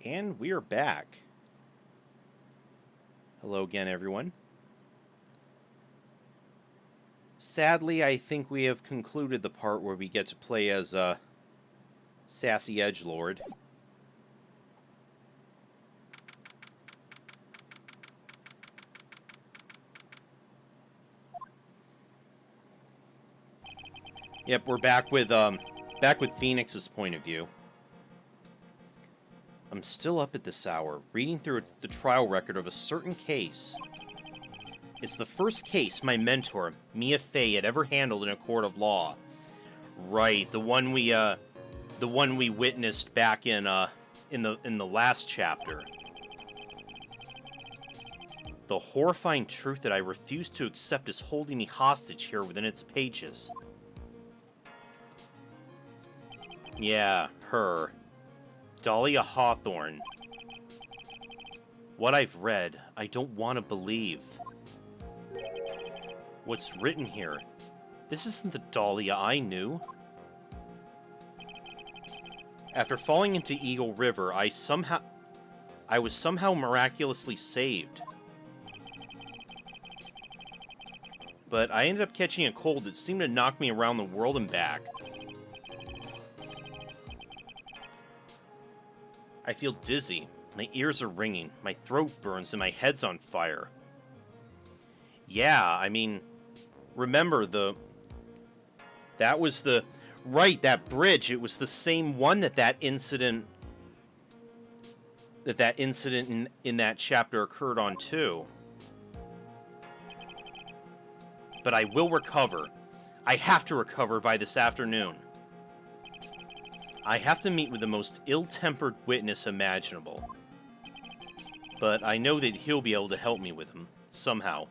And we're back. Hello again, everyone. Sadly, I think we have concluded the part where we get to play as a sassy edgelord. Yep, we're back with Phoenix's point of view. I'm still up at this hour, reading through the trial record of a certain case. It's the first case my mentor, Mia Fey, had ever handled in a court of law. Right, the one we witnessed back in the last chapter. The horrifying truth that I refuse to accept is holding me hostage here within its pages. Yeah, her. Dahlia Hawthorne. What I've read, I don't want to believe. What's written here? This isn't the Dahlia I knew. After falling into Eagle River, I was somehow miraculously saved. But I ended up catching a cold that seemed to knock me around the world and back. I feel dizzy. My ears are ringing. My throat burns and my head's on fire. Yeah, I mean, remember that was the... Right, that bridge. It was the same one that incident in that chapter occurred on too. But I will recover. I have to recover by this afternoon. I have to meet with the most ill-tempered witness imaginable. But I know that he'll be able to help me with him, somehow.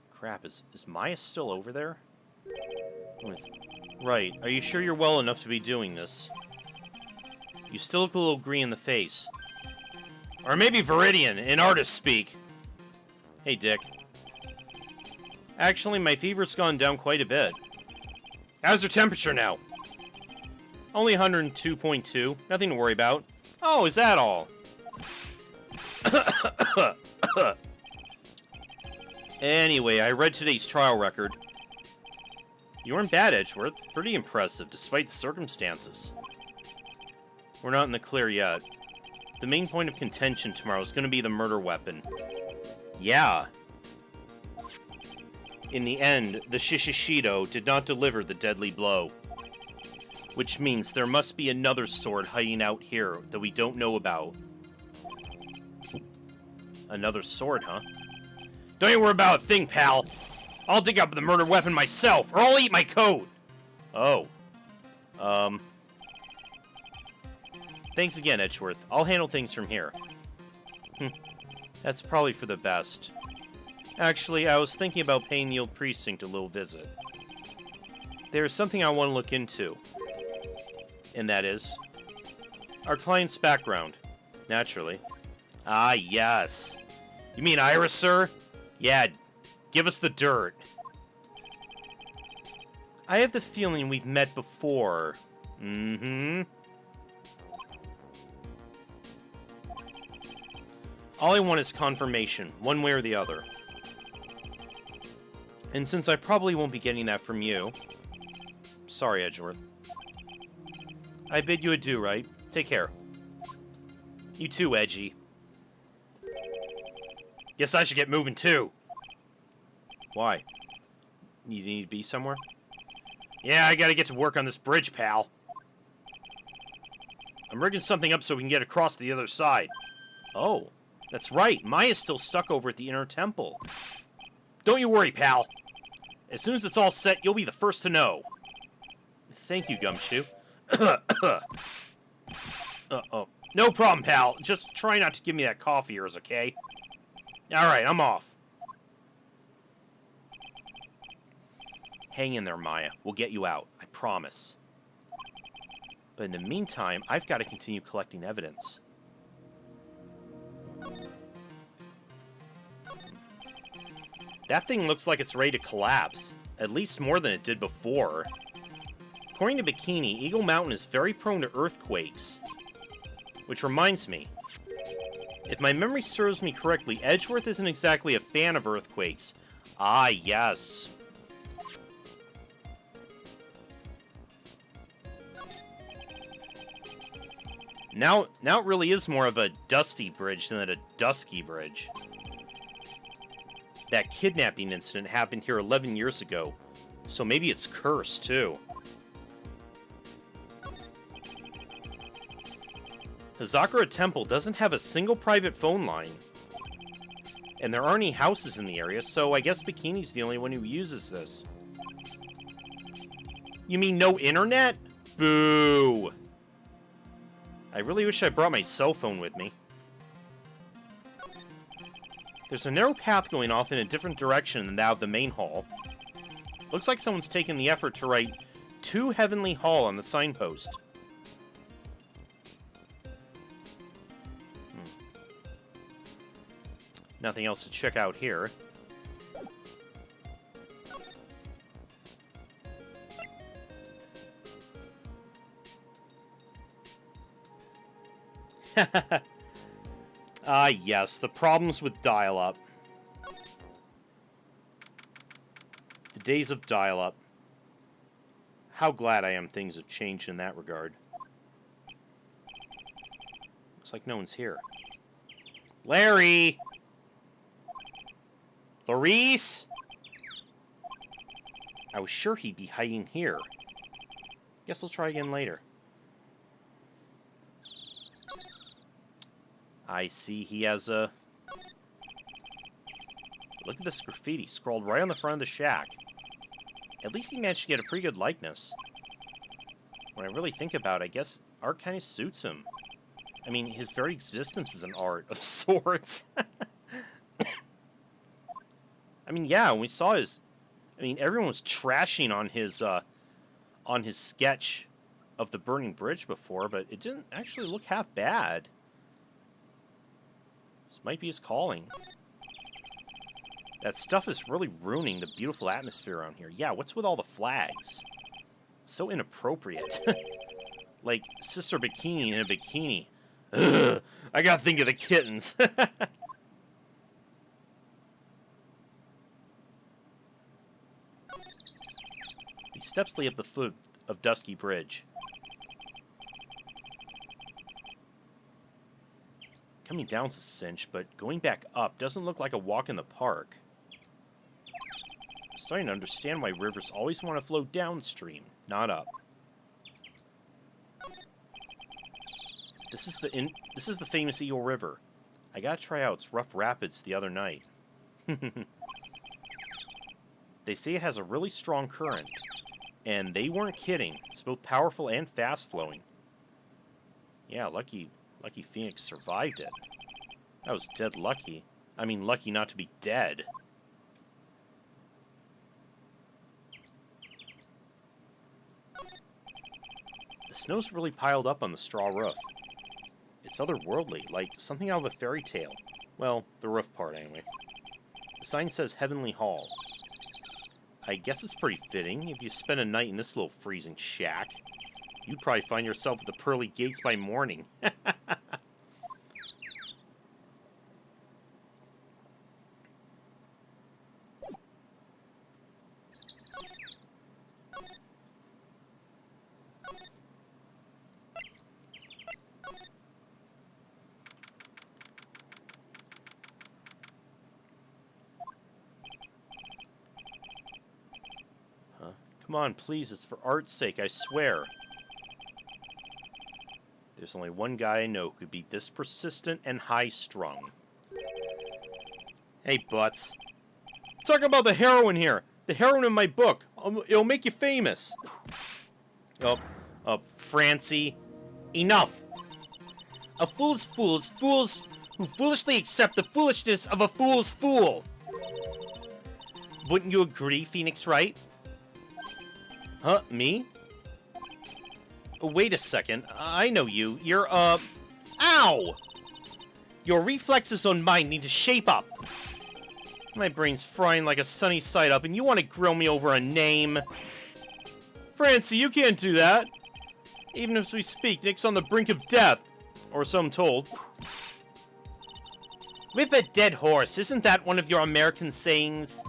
Crap, is Maya still over there? Right, are you sure you're well enough to be doing this? You still look a little green in the face. Or maybe Viridian, in artist speak. Hey, Dick. Actually, my fever's gone down quite a bit. How's your temperature now? Only 102.2. Nothing to worry about. Oh, is that all? Anyway, I read today's trial record. You weren't bad, Edgeworth. Pretty impressive, despite the circumstances. We're not in the clear yet. The main point of contention tomorrow is going to be the murder weapon. Yeah. In the end, the Shishishido did not deliver the deadly blow. Which means there must be another sword hiding out here that we don't know about. Another sword, huh? Don't you worry about a thing, pal. I'll dig up the murder weapon myself, or I'll eat my coat! Oh. Thanks again, Edgeworth. I'll handle things from here. That's probably for the best. Actually, I was thinking about paying the old precinct a little visit. There's something I want to look into. And that is... our client's background. Naturally. Ah, yes. You mean Iris, sir? Yeah, give us the dirt. I have the feeling we've met before. Mm-hmm. All I want is confirmation, one way or the other. And since I probably won't be getting that from you... Sorry, Edgeworth. I bid you adieu, right? Take care. You too, Edgy. Guess I should get moving too. Why? You need to be somewhere? Yeah, I gotta get to work on this bridge, pal. I'm rigging something up so we can get across to the other side. Oh, that's right. Maya's still stuck over at the inner temple. Don't you worry, pal. As soon as it's all set, you'll be the first to know. Thank you, Gumshoe. Uh-oh. No problem, pal. Just try not to give me that cough of yours, okay? Alright, I'm off. Hang in there, Maya. We'll get you out. I promise. But in the meantime, I've got to continue collecting evidence. That thing looks like it's ready to collapse. At least more than it did before. According to Bikini, Eagle Mountain is very prone to earthquakes. Which reminds me, if my memory serves me correctly, Edgeworth isn't exactly a fan of earthquakes. Ah, yes. Now it really is more of a dusty bridge than a dusky bridge. That kidnapping incident happened here 11 years ago, so maybe it's cursed, too. Hazakura Temple doesn't have a single private phone line. And there aren't any houses in the area, so I guess Bikini's the only one who uses this. You mean no internet? Boo! I really wish I brought my cell phone with me. There's a narrow path going off in a different direction than that of the main hall. Looks like someone's taken the effort to write "To Heavenly Hall" on the signpost. Nothing else to check out here. Ah, yes, the problems with dial-up. The days of dial-up. How glad I am things have changed in that regard. Looks like no one's here. Larry! Laurice! I was sure he'd be hiding here. Guess I'll try again later. I see he has a... Look at this graffiti scrawled right on the front of the shack. At least he managed to get a pretty good likeness. When I really think about it, I guess art kind of suits him. I mean, his very existence is an art of sorts. I mean, yeah, when we saw his... I mean, everyone was trashing on his sketch of the burning bridge before, but it didn't actually look half bad. This might be his calling. That stuff is really ruining the beautiful atmosphere around here. Yeah, what's with all the flags? So inappropriate. Like, Sister Bikini in a bikini. Ugh, I gotta think of the kittens. These steps lead up the foot of Dusky Bridge. Coming down's a cinch, but going back up doesn't look like a walk in the park. I'm starting to understand why rivers always want to flow downstream, not up. This is the famous Eagle River. I gotta try out its rough rapids the other night. They say it has a really strong current, and they weren't kidding. It's both powerful and fast-flowing. Yeah, lucky Phoenix survived it. That was dead lucky. I mean, lucky not to be dead. The snow's really piled up on the straw roof. It's otherworldly, like something out of a fairy tale. Well, the roof part, anyway. The sign says Heavenly Hall. I guess it's pretty fitting. If you spend a night in this little freezing shack, you'd probably find yourself at the pearly gates by morning. Come on, please, it's for art's sake, I swear. There's only one guy I know who could be this persistent and high-strung. Hey, Butts. Talking about the heroine here. The heroine in my book. It'll make you famous. Oh, Francie. Enough. A fool's fool is fools who foolishly accept the foolishness of a fool's fool. Wouldn't you agree, Phoenix Wright? Huh? Me? Oh, wait a second. I know you. You're, Ow! Your reflexes on mine need to shape up. My brain's frying like a sunny side up, and you want to grill me over a name? Francie, you can't do that! Even as we speak, Nick's on the brink of death. Or so I'm told. Whip a dead horse, isn't that one of your American sayings?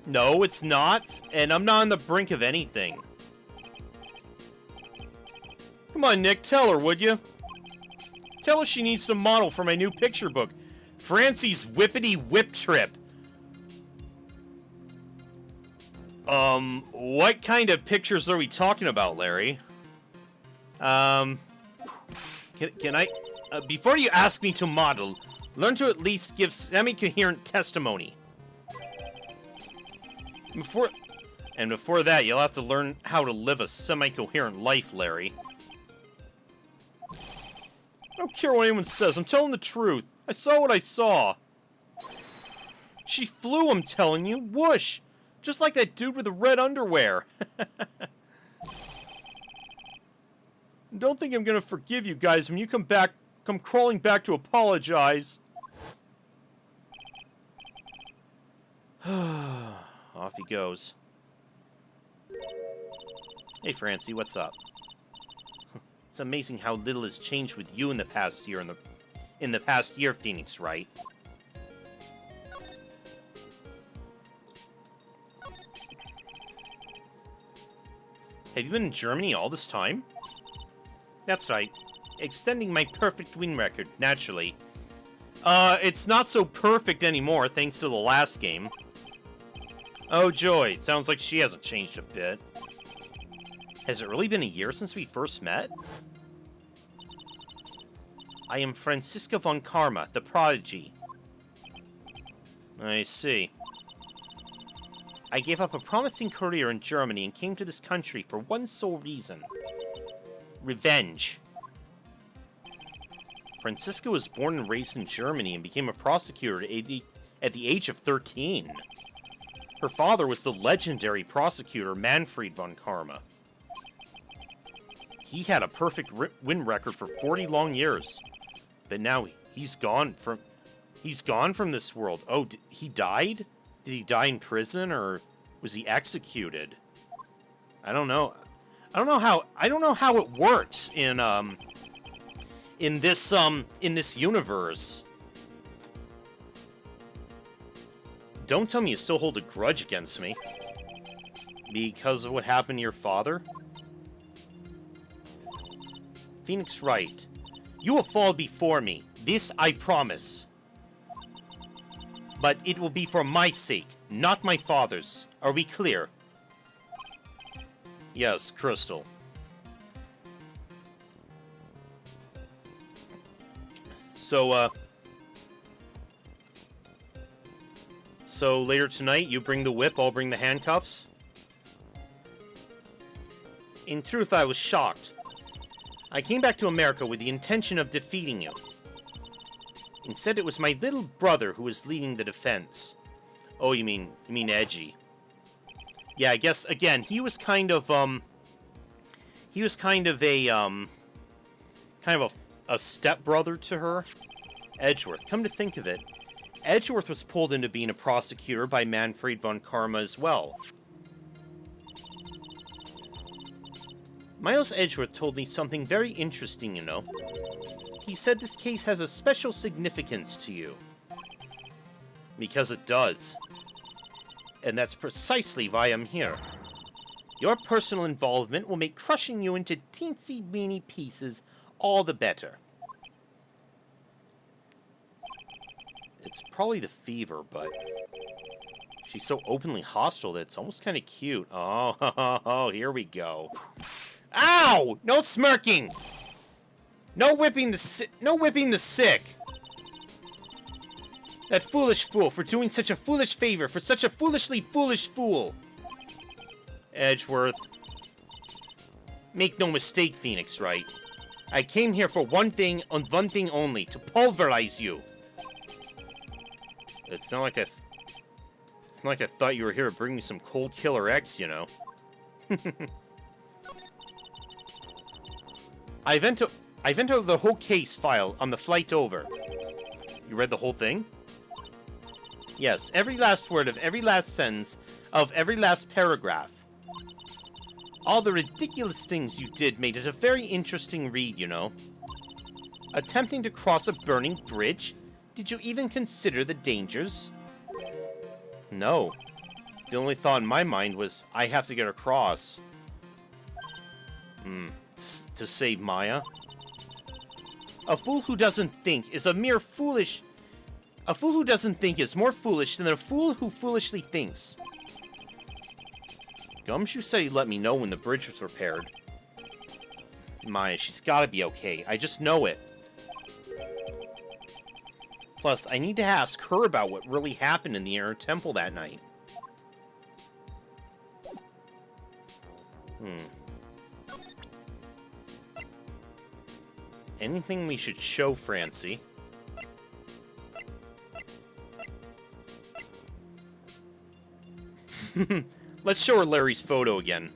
No, it's not, and I'm not on the brink of anything. Come on, Nick, tell her, would you? Tell her she needs to model for my new picture book, Francie's Whippity Whip Trip. What kind of pictures are we talking about, Larry? Can I, before you ask me to model, learn to at least give semi-coherent testimony. Before that, you'll have to learn how to live a semi-coherent life, Larry. I don't care what anyone says, I'm telling the truth. I saw what I saw. She flew, I'm telling you. Whoosh! Just like that dude with the red underwear. Don't think I'm gonna forgive you guys when you come crawling back to apologize. Off he goes. Hey, Francie, what's up? It's amazing how little has changed with you in the past year. In the past year, Phoenix, right? Have you been in Germany all this time? That's right. Extending my perfect win record, naturally. It's not so perfect anymore, thanks to the last game. Oh, joy. Sounds like she hasn't changed a bit. Has it really been a year since we first met? I am Francisca von Karma, the prodigy. I see. I gave up a promising career in Germany and came to this country for one sole reason. Revenge. Francisca was born and raised in Germany and became a prosecutor at the age of 13. Her father was the legendary prosecutor Manfred von Karma. He had a perfect win record for 40 long years. But now he's gone from this world. Oh, he died? Did he die in prison, or was he executed? I don't know. I don't know how it works in this universe. Don't tell me you still hold a grudge against me because of what happened to your father. Phoenix Wright, you will fall before me. This I promise. But it will be for my sake, not my father's. Are we clear? Yes, Crystal. So later tonight, you bring the whip, I'll bring the handcuffs? In truth, I was shocked. I came back to America with the intention of defeating you. Instead, it was my little brother who was leading the defense. Oh, you mean Edgy. Yeah, I guess, again, he was kind of a stepbrother to her. Edgeworth. Come to think of it, Edgeworth was pulled into being a prosecutor by Manfred von Karma as well. Miles Edgeworth told me something very interesting, you know. He said this case has a special significance to you. Because it does. And that's precisely why I'm here. Your personal involvement will make crushing you into teensy-weeny pieces all the better. It's probably the fever, but she's so openly hostile that it's almost kind of cute. Oh, here we go. Ow! No smirking! No whipping the sick! That foolish fool for doing such a foolish favor for such a foolishly foolish fool. Edgeworth. Make no mistake, Phoenix Wright. I came here for one thing and one thing only, to pulverize you. It's not like I thought you were here to bring me some cold killer X, you know. I've entered the whole case file on the flight over. You read the whole thing? Yes, every last word of every last sentence of every last paragraph. All the ridiculous things you did made it a very interesting read, you know. Attempting to cross a burning bridge? Did you even consider the dangers? No. The only thought in my mind was, I have to get across. To save Maya? A fool who doesn't think is a mere foolish... A fool who doesn't think is more foolish than a fool who foolishly thinks. Gumshoe said he'd let me know when the bridge was repaired. Maya, she's gotta be okay. I just know it. Plus, I need to ask her about what really happened in the Inner Temple that night. Anything we should show Francie? Let's show her Larry's photo again.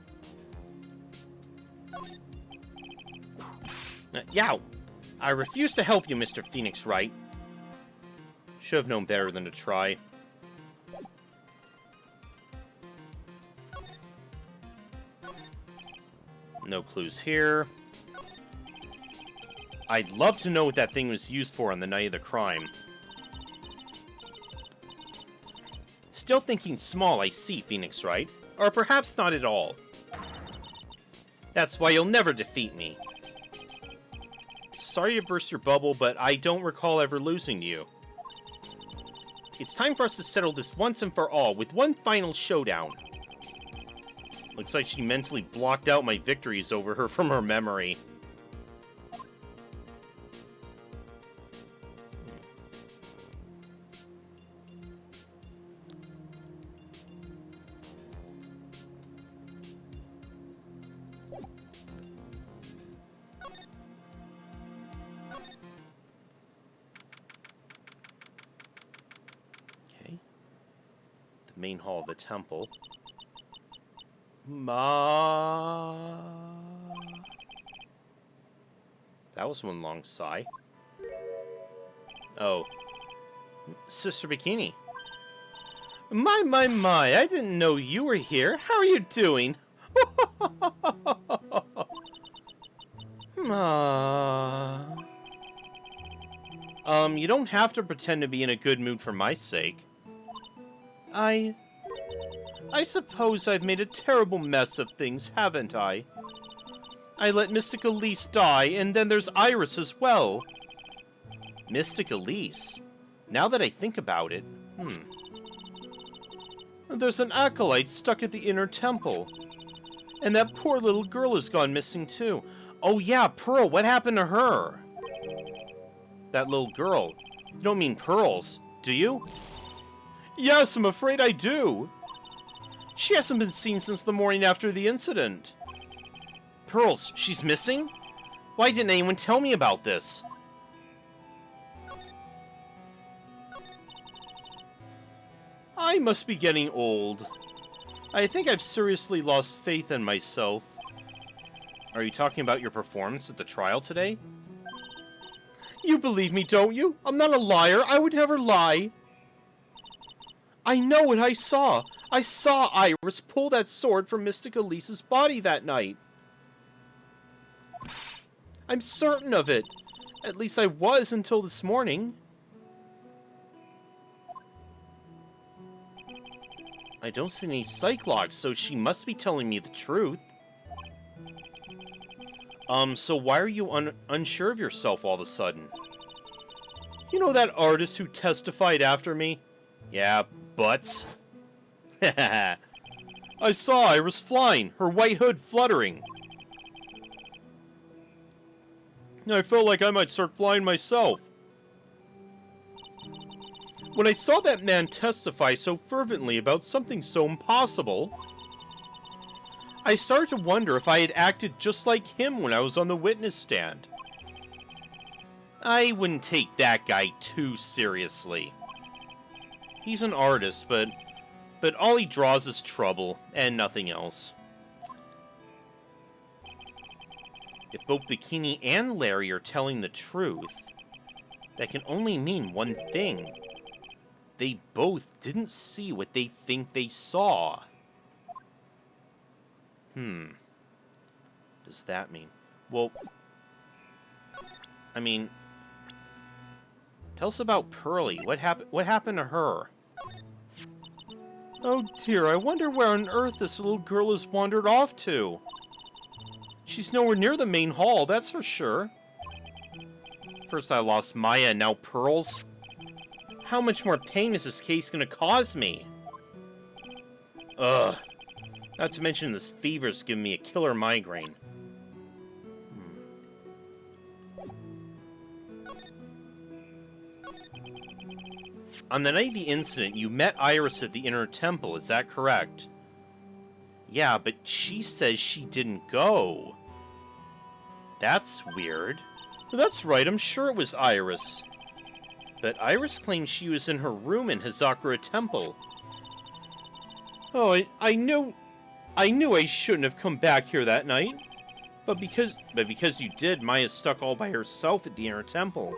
Yow! I refuse to help you, Mr. Phoenix Wright. Should have known better than to try. No clues here. I'd love to know what that thing was used for on the night of the crime. Still thinking small, I see, Phoenix Wright. Or perhaps not at all. That's why you'll never defeat me. Sorry to burst your bubble, but I don't recall ever losing to you. It's time for us to settle this once and for all, with one final showdown. Looks like she mentally blocked out my victories over her from her memory. Okay. The main hall of the temple. That was one long sigh. Oh. Sister Bikini. My, I didn't know you were here. How are you doing? You don't have to pretend to be in a good mood for my sake. I suppose I've made a terrible mess of things, haven't I? I let Mystic Elise die, and then there's Iris as well. Mystic Elise? Now that I think about it, There's an acolyte stuck at the Inner Temple. And that poor little girl has gone missing too. Oh yeah, Pearl, what happened to her? That little girl. You don't mean Pearls, do you? Yes, I'm afraid I do. She hasn't been seen since the morning after the incident. Pearls, she's missing? Why didn't anyone tell me about this? I must be getting old. I think I've seriously lost faith in myself. Are you talking about your performance at the trial today? You believe me, don't you? I'm not a liar. I would never lie. I know what I saw. I saw Iris pull that sword from Mystic Elise's body that night. I'm certain of it. At least I was until this morning. I don't see any psych logs, so she must be telling me the truth. So why are you unsure of yourself all of a sudden? You know that artist who testified after me? Yeah, butts. I saw Iris flying, her white hood fluttering. I felt like I might start flying myself. When I saw that man testify so fervently about something so impossible, I started to wonder if I had acted just like him when I was on the witness stand. I wouldn't take that guy too seriously. He's an artist, but all he draws is trouble, and nothing else. If both Bikini and Larry are telling the truth, that can only mean one thing. they both didn't see what they think they saw. Does that mean? Well, I mean, tell us about Pearly. What happened to her? Oh dear, I wonder where on earth this little girl has wandered off to. She's nowhere near the main hall, that's for sure. First I lost Maya, and now Pearls. How much more pain is this case gonna cause me? Ugh. Not to mention this fever's giving me a killer migraine. On the night of the incident, you met Iris at the Inner Temple, is that correct? Yeah, but she says she didn't go. That's weird. That's right, I'm sure it was Iris. But Iris claimed she was in her room in Hazakura Temple. Oh, I knew I shouldn't have come back here that night. But because you did, Maya's stuck all by herself at the Inner Temple.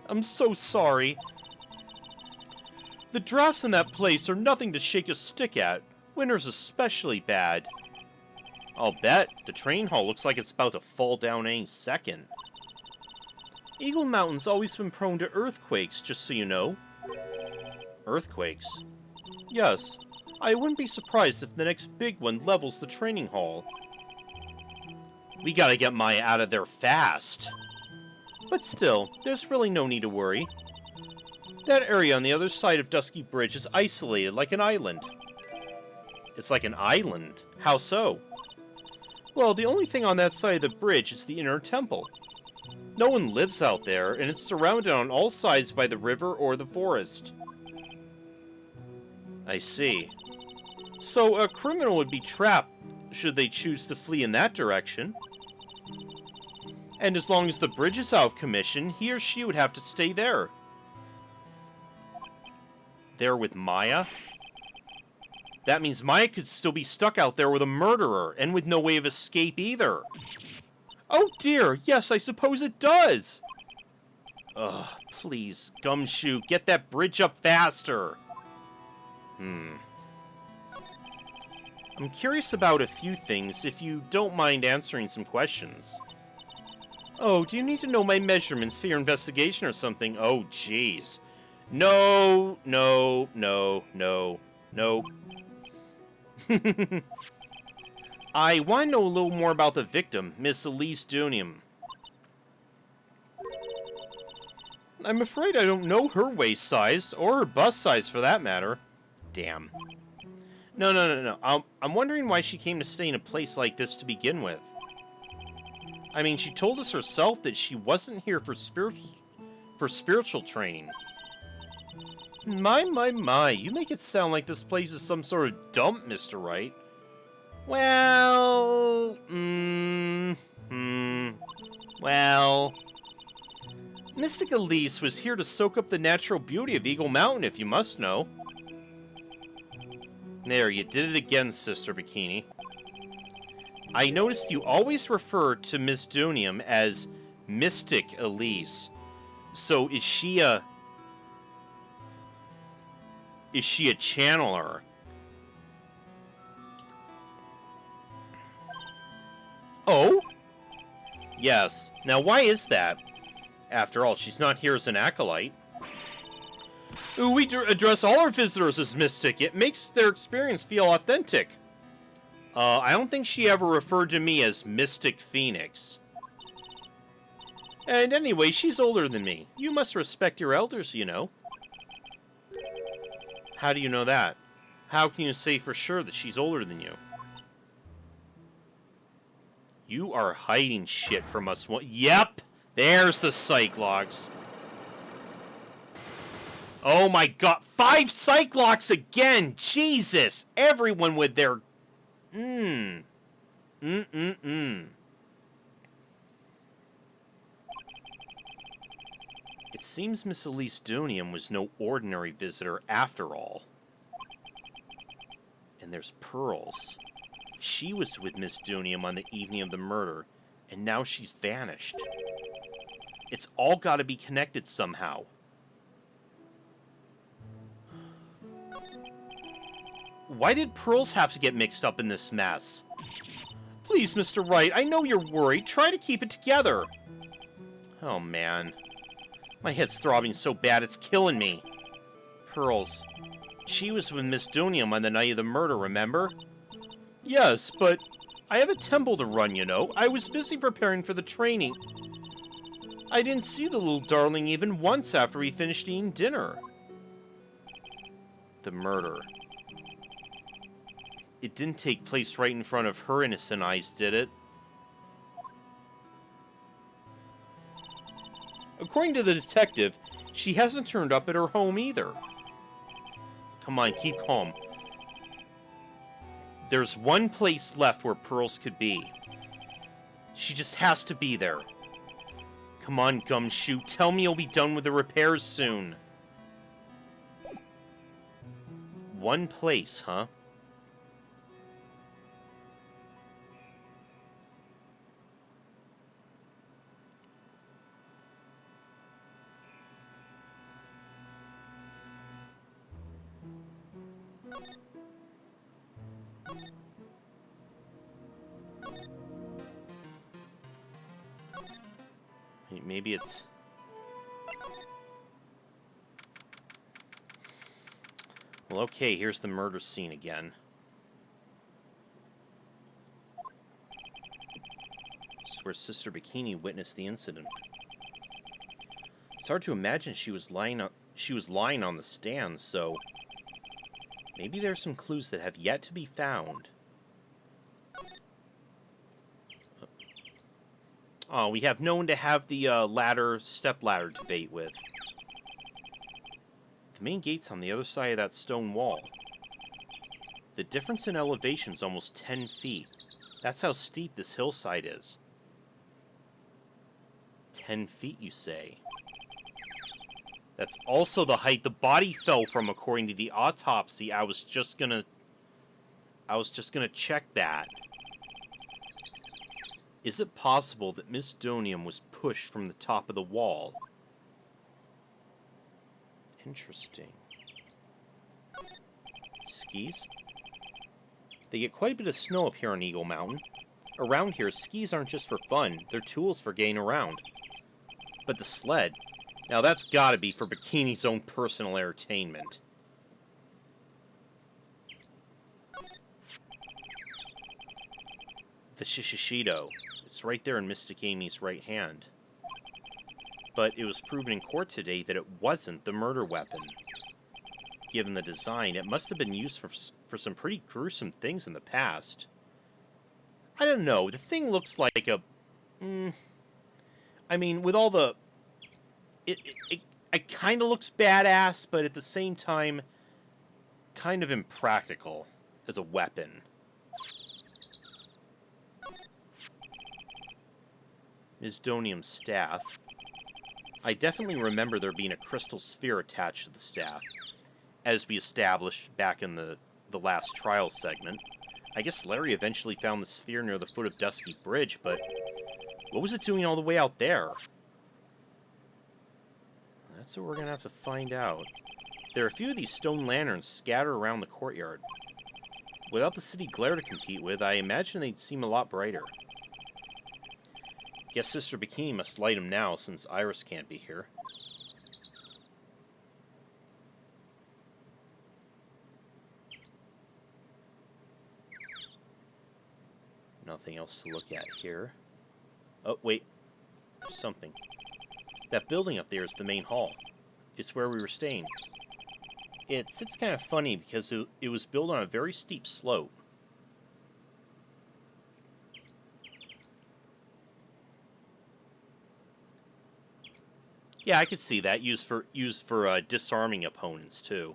I'm so sorry. The drafts in that place are nothing to shake a stick at. Winter's especially bad. I'll bet. The train hall looks like it's about to fall down any second. Eagle Mountain's always been prone to earthquakes, just so you know. Earthquakes? Yes. I wouldn't be surprised if the next big one levels the training hall. We gotta get Maya out of there fast. But still, there's really no need to worry. That area on the other side of Dusky Bridge is isolated like an island. It's like an island? How so? Well, the only thing on that side of the bridge is the Inner Temple. No one lives out there, and it's surrounded on all sides by the river or the forest. I see. So a criminal would be trapped should they choose to flee in that direction. And as long as the bridge is out of commission, he or she would have to stay there. There with Maya? That means Maya could still be stuck out there with a murderer, and with no way of escape either. Oh dear, yes, I suppose it does! Ugh, please, Gumshoe, get that bridge up faster! I'm curious about a few things, if you don't mind answering some questions. Oh, do you need to know my measurements for your investigation or something? Oh, jeez. No. I want to know a little more about the victim, Miss Elise Dunium. I'm afraid I don't know her waist size, or her bust size for that matter. Damn. No. I'm wondering why she came to stay in a place like this to begin with. I mean, she told us herself that she wasn't here for spiritual training. My, you make it sound like this place is some sort of dump, Mr. Wright. Well, well... Mystic Elise was here to soak up the natural beauty of Eagle Mountain, if you must know. There, you did it again, Sister Bikini. I noticed you always refer to Miss Dunium as Mystic Elise. So, is she a channeler? Oh? Yes. Now, why is that? After all, she's not here as an acolyte. Ooh, we address all our visitors as mystic. It makes their experience feel authentic. I don't think she ever referred to me as Mystic Phoenix. And anyway, she's older than me. You must respect your elders, you know. How do you know that? How can you say for sure that she's older than you? You are hiding shit from us. Yep! There's the Cyclops. Oh my god. 5 Cyclops again! Jesus! Everyone with their... It seems Miss Elise Dunium was no ordinary visitor after all. And there's Pearls. She was with Miss Dunium on the evening of the murder, and now she's vanished. It's all gotta be connected somehow. Why did Pearls have to get mixed up in this mess? Please, Mr. Wright, I know you're worried. Try to keep it together. Oh, man. My head's throbbing so bad it's killing me. Pearls. She was with Miss Dunium on the night of the murder, remember? Yes, but I have a temple to run, you know. I was busy preparing for the training. I didn't see the little darling even once after we finished eating dinner. The murder. It didn't take place right in front of her innocent eyes, did it? According to the detective, she hasn't turned up at her home either. Come on, keep calm. There's one place left where Pearls could be. She just has to be there. Come on, Gumshoe. Tell me you'll be done with the repairs soon. One place, huh? Maybe it's... Well, okay, here's the murder scene again. This is where Sister Bikini witnessed the incident. It's hard to imagine she was lying on the stand, so maybe there's some clues that have yet to be found. Oh, we have no one to have the step-ladder debate with. The main gate's on the other side of that stone wall. The difference in elevation is almost 10 feet. That's how steep this hillside is. 10 feet, you say? That's also the height the body fell from, according to the autopsy. I was just gonna check that. Is it possible that Miss Donium was pushed from the top of the wall? Interesting. Skis? They get quite a bit of snow up here on Eagle Mountain. Around here, skis aren't just for fun, they're tools for getting around. But the sled, now that's gotta be for Bikini's own personal entertainment. The Shishido. It's right there in Mystic Amy's right hand. But it was proven in court today that it wasn't the murder weapon. Given the design, it must have been used for some pretty gruesome things in the past. I don't know, the thing looks like a... I mean, with all the... It kind of looks badass, but at the same time, kind of impractical as a weapon. Ms. Donium's staff. I definitely remember there being a crystal sphere attached to the staff, as we established back in the last trial segment. I guess Larry eventually found the sphere near the foot of Dusky Bridge, but what was it doing all the way out there? That's what we're going to have to find out. There are a few of these stone lanterns scattered around the courtyard. Without the city glare to compete with, I imagine they'd seem a lot brighter. Guess Sister Bikini must light them now, since Iris can't be here. Nothing else to look at here. Oh, wait. There's something. That building up there is the main hall. It's where we were staying. It's kind of funny because it was built on a very steep slope. Yeah, I could see that used for disarming opponents too.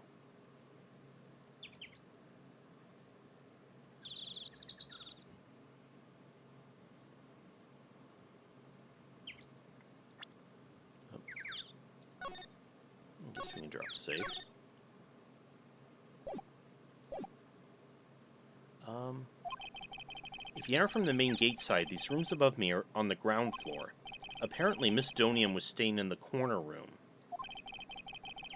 I guess we can drop a save. If you enter from the main gate side, these rooms above me are on the ground floor. Apparently, Miss Donium was staying in the corner room.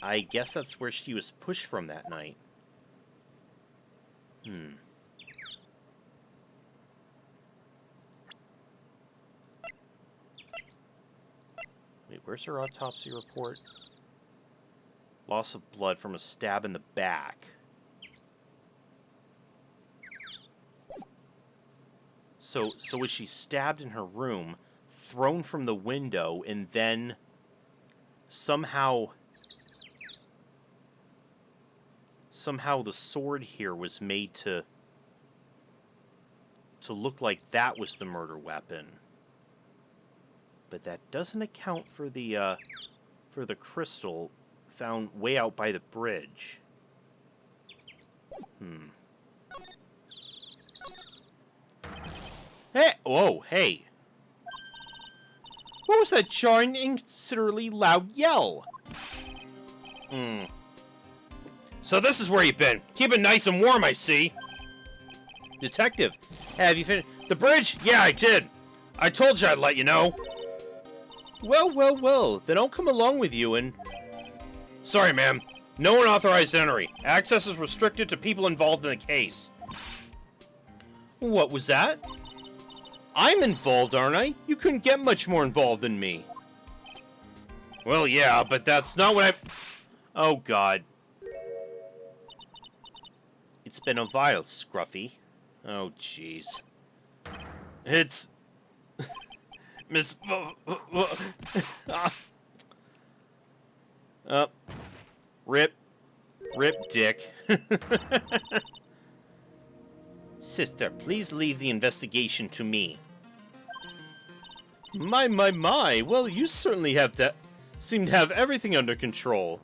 I guess that's where she was pushed from that night. Wait, where's her autopsy report? Loss of blood from a stab in the back. So was she stabbed in her room, thrown from the window, and then somehow the sword here was made to look like that was the murder weapon. But that doesn't account for the crystal found way out by the bridge. Hey! Whoa, hey! What was that jarring, inconsiderately loud yell? So this is where you've been. Keep it nice and warm, I see. Detective, have you finished the bridge? Yeah, I did. I told you I'd let you know. Well, then I'll come along with you and... Sorry, ma'am. No unauthorized entry. Access is restricted to people involved in the case. What was that? I'm involved, aren't I? You couldn't get much more involved than me. Well, yeah, but that's not what I... Oh, God. It's been a while, Scruffy. Oh, jeez. It's... Miss... Rip, Dick. Sister, please leave the investigation to me. My. Well, you certainly seem to have everything under control.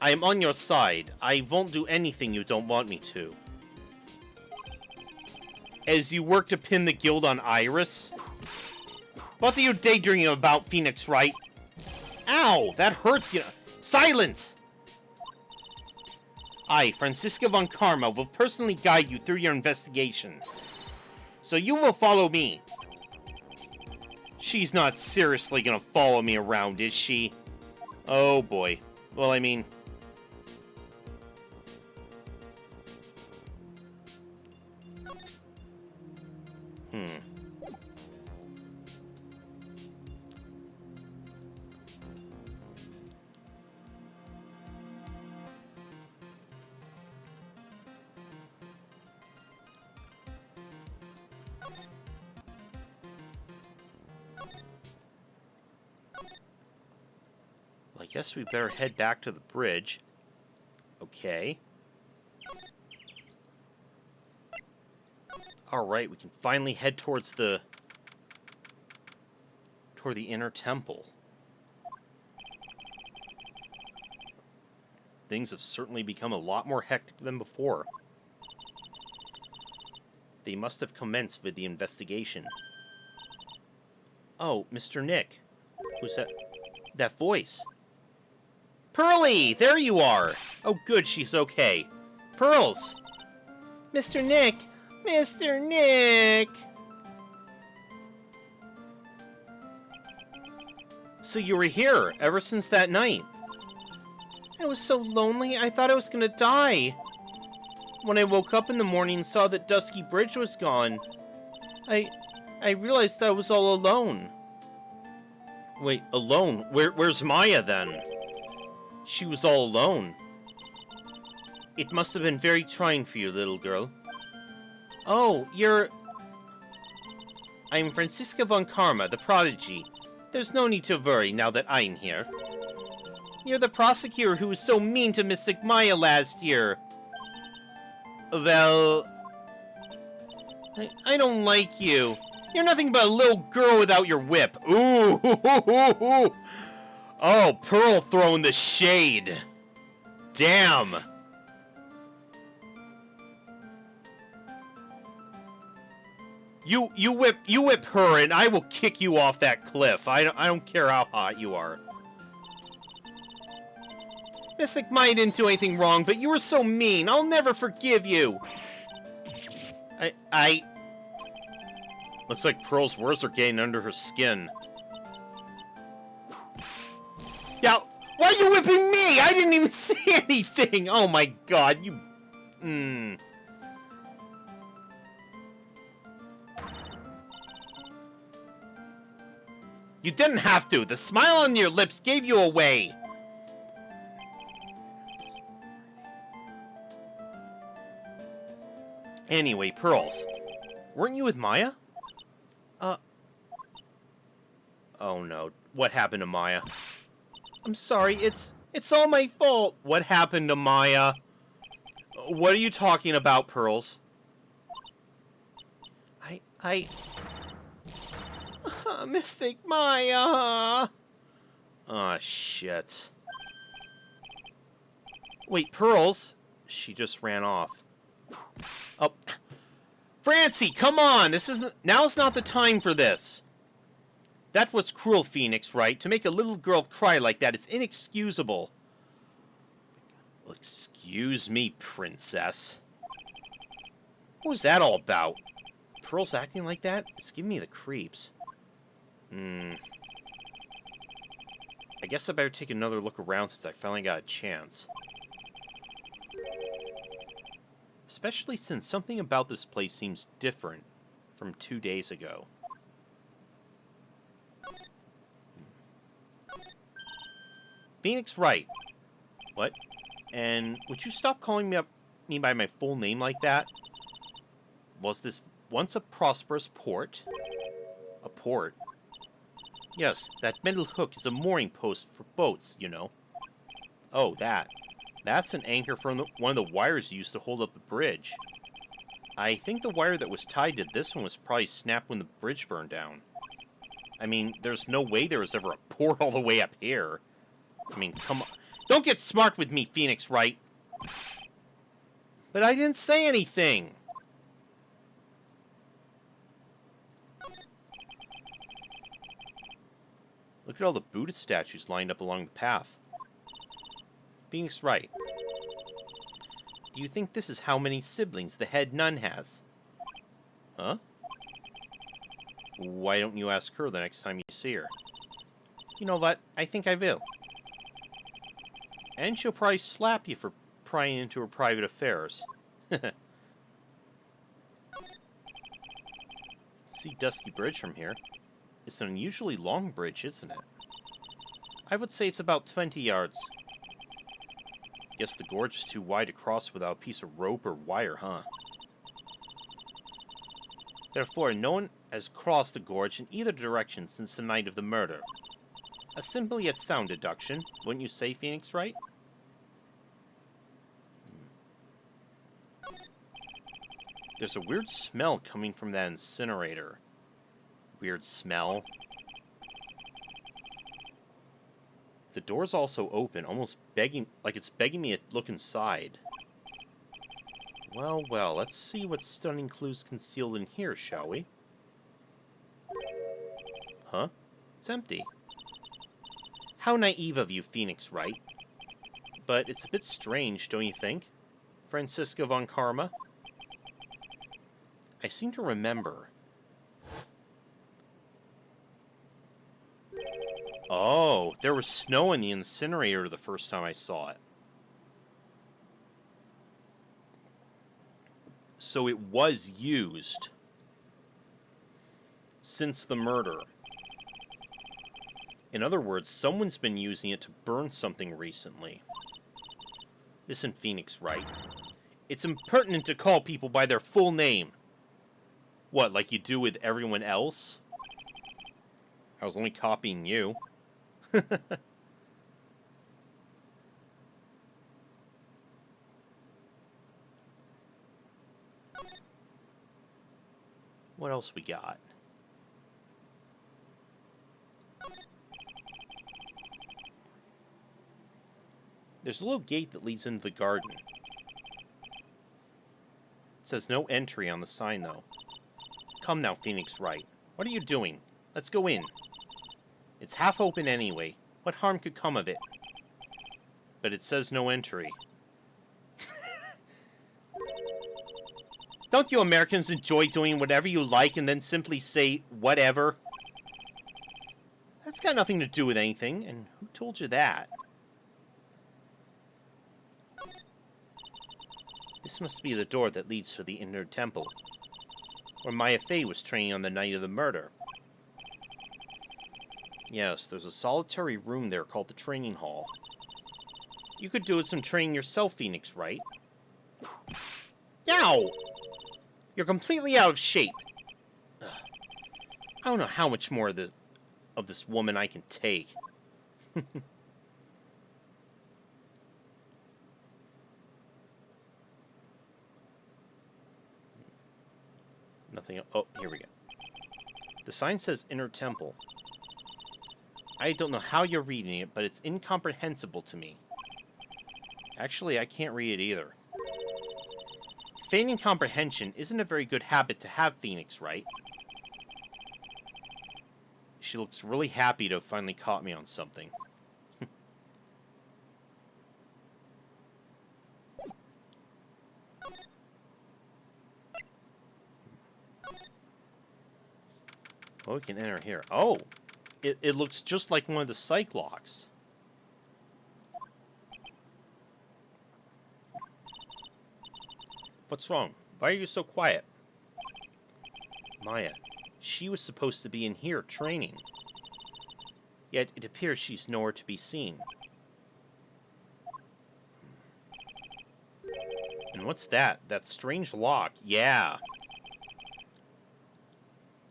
I am on your side. I won't do anything you don't want me to. As you work to pin the guild on Iris? What are you daydreaming about, Phoenix Wright? Ow! That hurts you. Silence! I, Franziska von Karma, will personally guide you through your investigation. So you will follow me. She's not seriously gonna follow me around, is she? Oh boy. Well, I mean... I guess we better head back to the bridge. Okay. Alright, we can finally head toward the inner temple. Things have certainly become a lot more hectic than before. They must have commenced with the investigation. Oh, Mr. Nick. Who's that? That voice. Pearly! There you are! Oh, good, she's okay. Pearls! Mr. Nick! Mr. Nick! So you were here ever since that night? I was so lonely, I thought I was gonna die. When I woke up in the morning and saw that Dusky Bridge was gone, I realized I was all alone. Wait, alone? Where's Maya, then? She was all alone. It must have been very trying for you, little girl. Oh, I'm Franziska von Karma, the prodigy. There's no need to worry now that I'm here. You're the prosecutor who was so mean to Mystic Maya last year. Well... I don't like you. You're nothing but a little girl without your whip. Ooh! Oh, Pearl throwing the shade. Damn. You whip her, and I will kick you off that cliff. I don't care how hot you are. Mystic Maya didn't do anything wrong, but you were so mean. I'll never forgive you. Looks like Pearl's words are getting under her skin. Yeah, Why are you whipping me? I didn't even see anything! Oh my god, you... You didn't have to. The smile on your lips gave you away. Anyway, Pearls. Weren't you with Maya? Oh no. What happened to Maya? I'm sorry, it's all my fault. What happened to Maya? What are you talking about, Pearls? Mystic Maya! Aw, shit. Wait, Pearls? She just ran off. Oh. Francie, come on! Now's not the time for this. That was cruel, Phoenix, right? To make a little girl cry like that is inexcusable. Well, excuse me, princess. What was that all about? Pearl's acting like that? It's giving me the creeps. I guess I better take another look around since I finally got a chance. Especially since something about this place seems different from 2 days ago. Phoenix Wright. What? And would you stop calling me by my full name like that? Was this once a prosperous port? A port? Yes, that metal hook is a mooring post for boats, you know. Oh, that. That's an anchor from one of the wires used to hold up the bridge. I think the wire that was tied to this one was probably snapped when the bridge burned down. I mean, there's no way there was ever a port all the way up here. I mean, come on. Don't get smart with me, Phoenix Wright. But I didn't say anything. Look at all the Buddha statues lined up along the path. Phoenix Wright. Do you think this is how many siblings the head nun has? Huh? Why don't you ask her the next time you see her? You know what? I think I will. And she'll probably slap you for prying into her private affairs. See Dusky Bridge from here. It's an unusually long bridge, isn't it? I would say it's about 20 yards. Guess the gorge is too wide to cross without a piece of rope or wire, huh? Therefore, no one has crossed the gorge in either direction since the night of the murder. A simple yet sound deduction, wouldn't you say, Phoenix Wright? There's a weird smell coming from that incinerator. Weird smell. The door's also open, almost begging, like it's begging me to look inside. Well, well, let's see what stunning clues concealed in here, shall we? Huh? It's empty. How naive of you, Phoenix Wright. But it's a bit strange, don't you think? Francisca von Karma? I seem to remember. Oh, there was snow in the incinerator the first time I saw it. So it was used since the murder. In other words, someone's been using it to burn something recently. Listen, Phoenix Wright. It's impertinent to call people by their full name. What, like you do with everyone else? I was only copying you. What else we got? There's a little gate that leads into the garden. It says no entry on the sign, though. Come now, Phoenix Wright. What are you doing? Let's go in. It's half open anyway. What harm could come of it? But it says no entry. Don't you Americans enjoy doing whatever you like and then simply say, whatever? That's got nothing to do with anything, and who told you that? This must be the door that leads to the inner temple, where Maya Fey was training on the night of the murder. Yes, there's a solitary room there called the training hall. You could do some training yourself, Phoenix, right? Yow! You're completely out of shape. Ugh. I don't know how much more of this woman I can take. Nothing. Oh, here we go. The sign says Inner Temple. I don't know how you're reading it, but it's incomprehensible to me. Actually, I can't read it either. Feigning comprehension isn't a very good habit to have, Phoenix, right? She looks really happy to have finally caught me on something. Oh, we can enter here. Oh! It looks just like one of the psych locks. What's wrong? Why are you so quiet? Maya, she was supposed to be in here training. Yet it appears she's nowhere to be seen. And what's that? That strange lock? Yeah.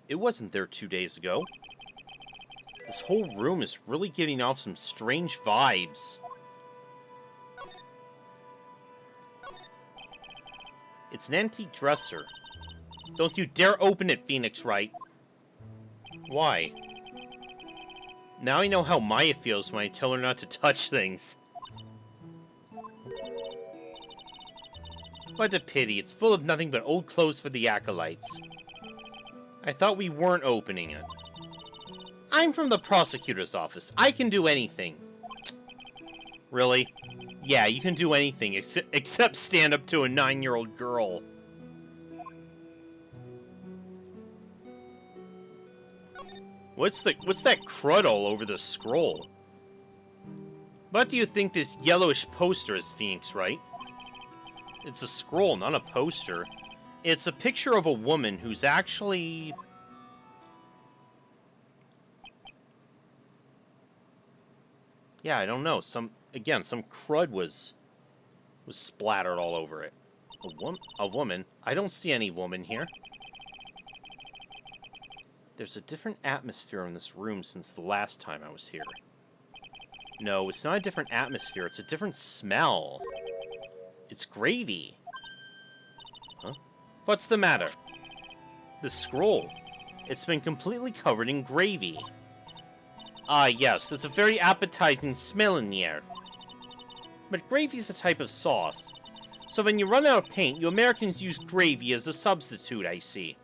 It wasn't there 2 days ago. This whole room is really giving off some strange vibes. It's an antique dresser. Don't you dare open it, Phoenix Wright. Why? Now I know how Maya feels when I tell her not to touch things. What a pity, it's full of nothing but old clothes for the acolytes. I thought we weren't opening it. I'm from the prosecutor's office. I can do anything. Really? Yeah, you can do anything except stand up to a 9-year-old girl. What's that crud all over the scroll? What do you think this yellowish poster is, Phoenix, right? It's a scroll, not a poster. It's a picture of a woman who's actually... Yeah, I don't know. Some crud was splattered all over it. A woman? I don't see any woman here. There's a different atmosphere in this room since the last time I was here. No, it's not a different atmosphere. It's a different smell. It's gravy. Huh? What's the matter? The scroll. It's been completely covered in gravy. Ah, yes, there's a very appetizing smell in the air. But gravy's a type of sauce. So when you run out of paint, you Americans use gravy as a substitute, I see.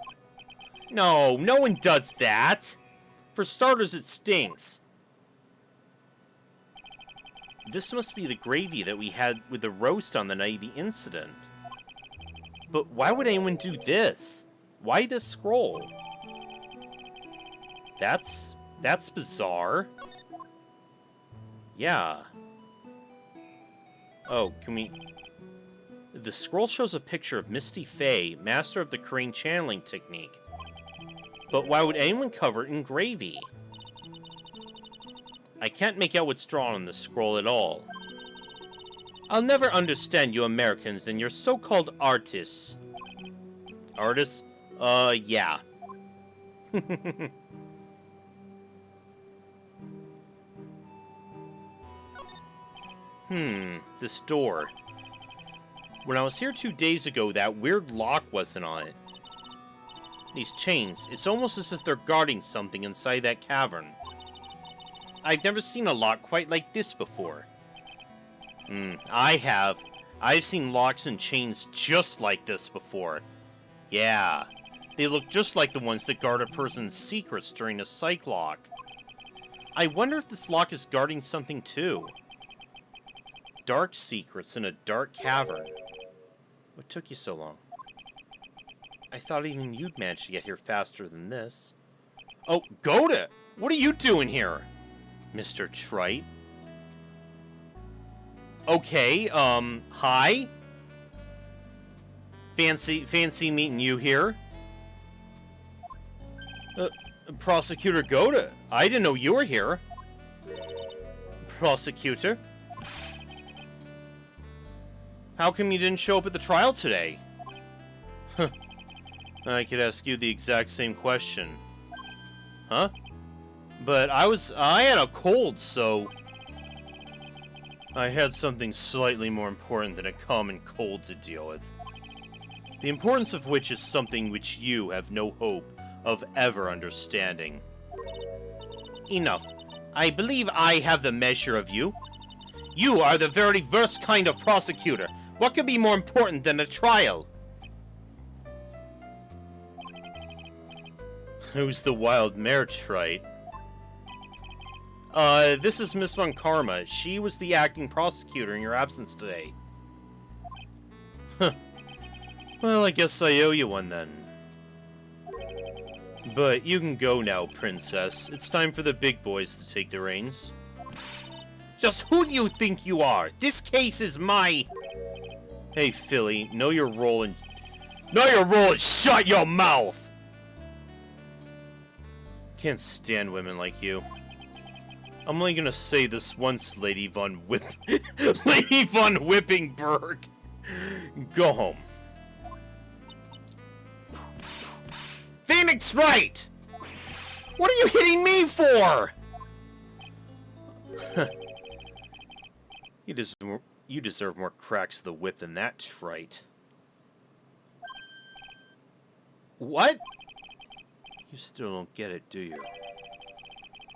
No, no one does that. For starters, it stinks. This must be the gravy that we had with the roast on the night of the incident. But why would anyone do this? Why this scroll? That's bizarre. Yeah. Oh, can we... The scroll shows a picture of Misty Fey, master of the crane channeling technique. But why would anyone cover it in gravy? I can't make out what's drawn on the scroll at all. I'll never understand you Americans and your so-called artists. Artists? Yeah. This door. When I was here 2 days ago, that weird lock wasn't on it. These chains, it's almost as if they're guarding something inside that cavern. I've never seen a lock quite like this before. I have. I've seen locks and chains just like this before. Yeah. They look just like the ones that guard a person's secrets during a psych lock. I wonder if this lock is guarding something too. Dark secrets in a dark cavern. What took you so long? I thought even you'd manage to get here faster than this. Oh, Goda! What are you doing here? Mr. Trite? Okay, hi? Fancy meeting you here. Prosecutor Goda, I didn't know you were here. Prosecutor? How come you didn't show up at the trial today? I could ask you the exact same question. Huh? But I had a cold, so... I had something slightly more important than a common cold to deal with. The importance of which is something which you have no hope of ever understanding. Enough. I believe I have the measure of you. You are the very worst kind of prosecutor. What could be more important than a trial? Who's the wild mare, Trite? This is Miss Von Karma. She was the acting prosecutor in your absence today. Huh. Well, I guess I owe you one then. But you can go now, Princess. It's time for the big boys to take the reins. Just who do you think you are? This case is my... Hey, Philly, know your role and... shut your mouth! Can't stand women like you. I'm only gonna say this once, Lady Von Whippingberg. Go home. Phoenix Wright! What are you hitting me for? You deserve more cracks of the whip than that, Trite. What? You still don't get it, do you?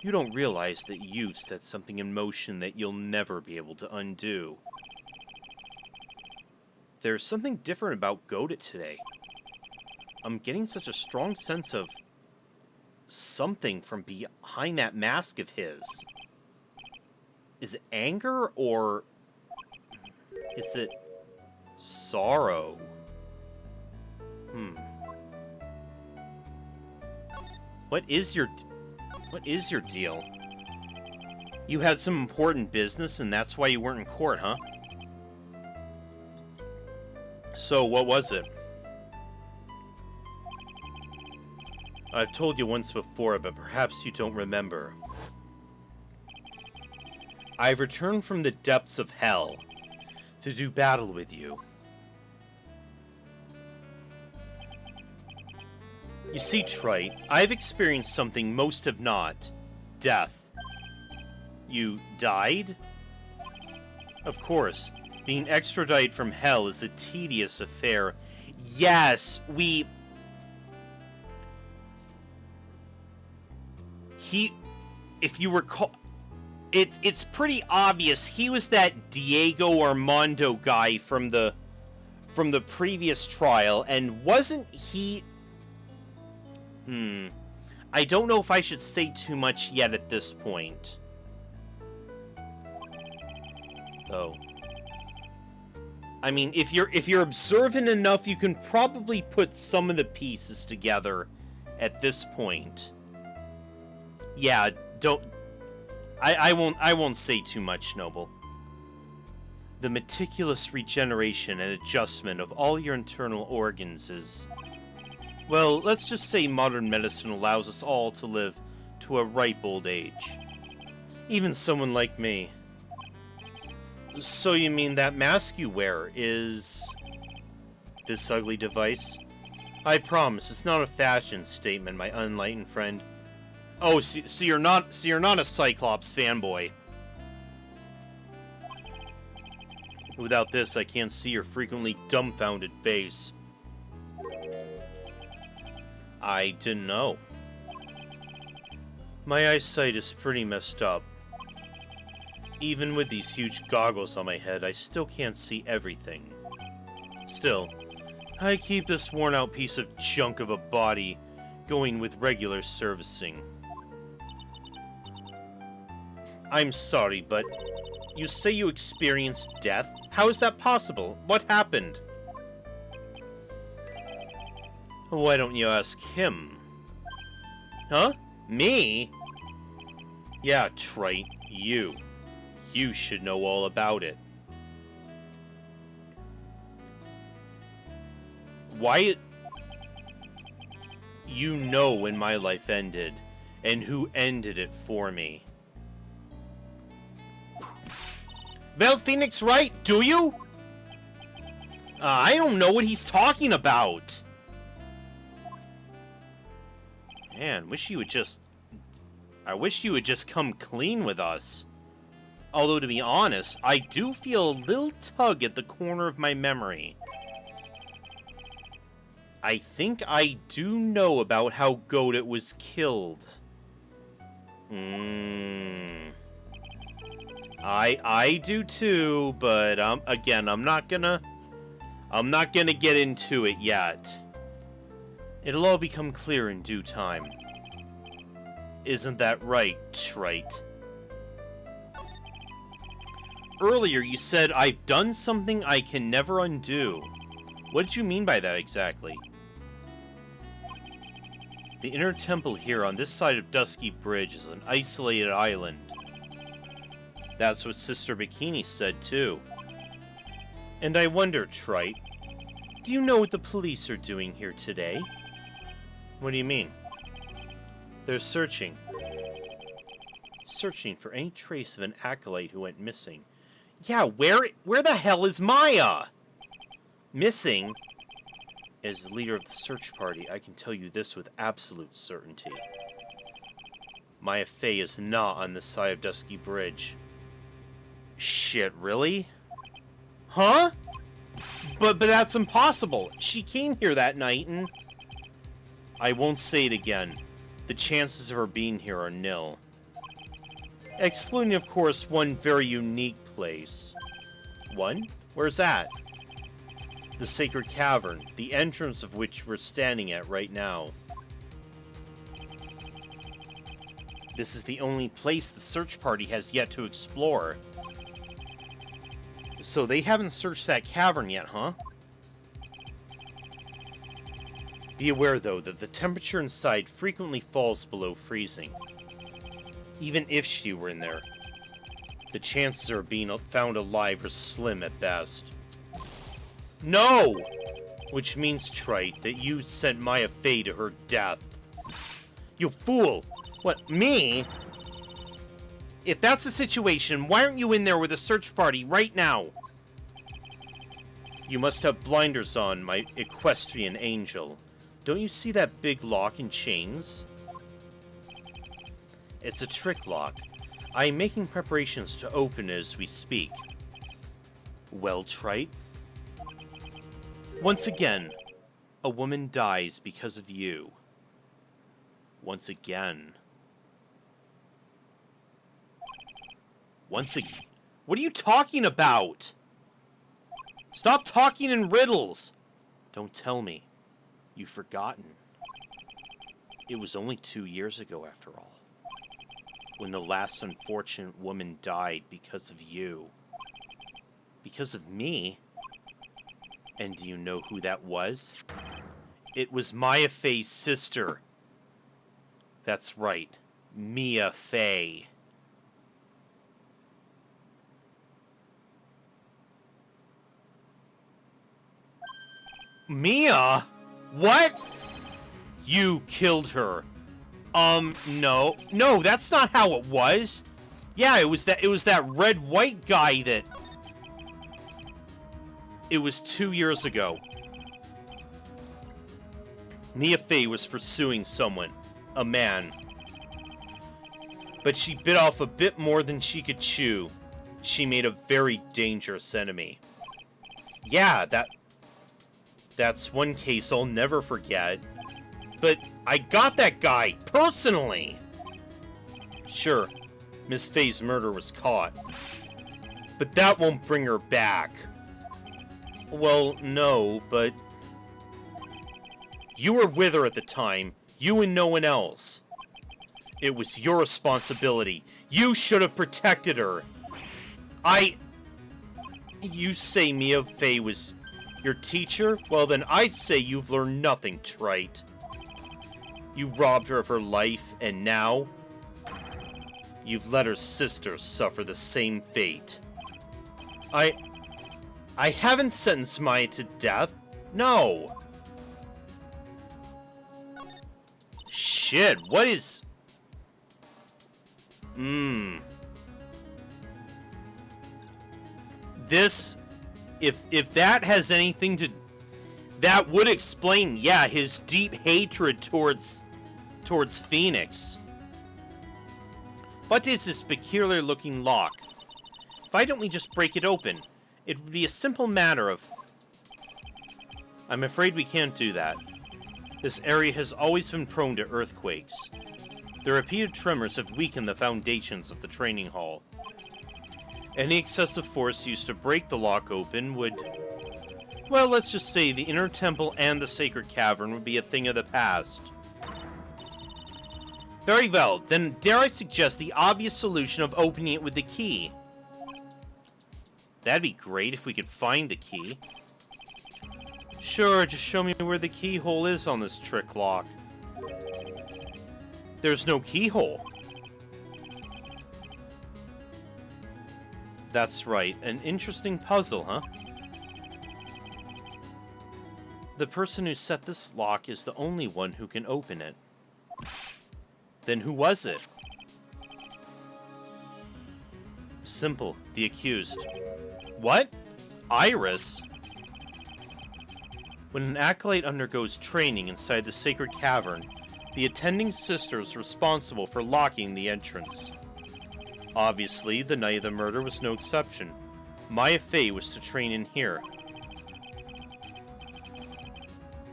You don't realize that you've set something in motion that you'll never be able to undo. There's something different about Goda today. I'm getting such a strong sense of something from behind that mask of his. Is it anger, or is it sorrow? What is your deal? You had some important business and that's why you weren't in court, huh? So, what was it? I've told you once before, but perhaps you don't remember. I've returned from the depths of hell to do battle with you. You see, Trite, I've experienced something most have not. Death. You died? Of course, being extradited from hell is a tedious affair. Yes, if you recall, it's pretty obvious he was that Diego Armando guy from the previous trial, and wasn't he... I don't know if I should say too much yet at this point. Though, I mean, if you're observant enough, you can probably put some of the pieces together at this point. Yeah, don't... I won't say too much, Noble. The meticulous regeneration and adjustment of all your internal organs is... Well, let's just say modern medicine allows us all to live to a ripe old age. Even someone like me. So you mean that mask you wear is... this ugly device? I promise, it's not a fashion statement, my unenlightened friend. Oh, so you're not a Cyclops fanboy. Without this, I can't see your frequently dumbfounded face. I didn't know. My eyesight is pretty messed up. Even with these huge goggles on my head, I still can't see everything. Still, I keep this worn-out piece of junk of a body going with regular servicing. I'm sorry, but you say you experienced death? How is that possible? What happened? Why don't you ask him? Huh? Me? Yeah, Trite, you. You should know all about it. Why... You know when my life ended, and who ended it for me. Well, Phoenix Wright, do you? I don't know what he's talking about. Man, I wish you would just come clean with us. Although, to be honest, I do feel a little tug at the corner of my memory. I think I do know about how Godot was killed. I do too, but again, I'm not gonna get into it yet. It'll all become clear in due time. Isn't that right, Trite? Earlier, you said I've done something I can never undo. What did you mean by that exactly? The inner temple here on this side of Dusky Bridge is an isolated island. That's what Sister Bikini said, too. And I wonder, Trite, do you know what the police are doing here today? What do you mean? They're searching. Searching for any trace of an acolyte who went missing. Yeah, where the hell is Maya? Missing? As the leader of the search party, I can tell you this with absolute certainty. Maya Fey is not on this side of Dusky Bridge. Shit, really? Huh? But that's impossible. She came here that night and... I won't say it again. The chances of her being here are nil. Excluding, of course, one very unique place. One? Where's that? The Sacred Cavern, the entrance of which we're standing at right now. This is the only place the search party has yet to explore. So they haven't searched that cavern yet, huh? Be aware, though, that the temperature inside frequently falls below freezing. Even if she were in there, the chances of being found alive are slim at best. No! Which means, Trite, that you sent Maya Fey to her death. You fool! What, me? If that's the situation, why aren't you in there with a search party right now? You must have blinders on, my equestrian angel. Don't you see that big lock and chains? It's a trick lock. I am making preparations to open it as we speak. Well, Trite? Once again, a woman dies because of you. Once again. What are you talking about? Stop talking in riddles! Don't tell me. You've forgotten. It was only 2 years ago, after all, when the last unfortunate woman died because of you. Because of me? And do you know who that was? It was Maya Fey's sister. That's right, Mia Fey. Mia? What? You killed her. No. No, that's not how it was. Yeah, it was that red-white guy that... It was 2 years ago. Mia Fey was pursuing someone. A man. But she bit off a bit more than she could chew. She made a very dangerous enemy. Yeah, that's one case I'll never forget. But I got that guy, personally! Sure, Miss Fey's murder was caught. But that won't bring her back. Well, no, but... You were with her at the time. You and no one else. It was your responsibility. You should have protected her. You say Mia Fey was your teacher? Well, then I'd say you've learned nothing, Trite. You robbed her of her life, and now... You've let her sister suffer the same fate. I haven't sentenced Maya to death. No. shit, what is... This... If that has anything to... That would explain, yeah, his deep hatred towards Phoenix. What is this peculiar looking lock? Why don't we just break it open? It would be a simple matter of... I'm afraid we can't do that. This area has always been prone to earthquakes. The repeated tremors have weakened the foundations of the training hall. Any excessive force used to break the lock open would... Well, let's just say the inner temple and the sacred cavern would be a thing of the past. Very well, then dare I suggest the obvious solution of opening it with the key? That'd be great if we could find the key. Sure, just show me where the keyhole is on this trick lock. There's no keyhole. That's right, an interesting puzzle, huh? The person who set this lock is the only one who can open it. Then who was it? Simple, the accused. What? Iris? When an acolyte undergoes training inside the sacred cavern, the attending sister is responsible for locking the entrance. Obviously, the night of the murder was no exception. Maya Fey was to train in here.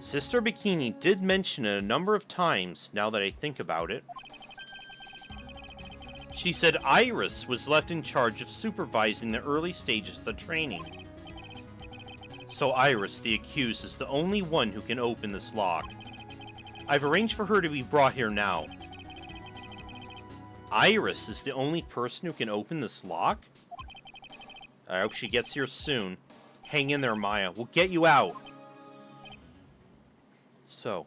Sister Bikini did mention it a number of times, now that I think about it. She said Iris was left in charge of supervising the early stages of the training. So Iris, the accused, is the only one who can open this lock. I've arranged for her to be brought here now. Iris is the only person who can open this lock? I hope she gets here soon. Hang in there, Maya. We'll get you out. So,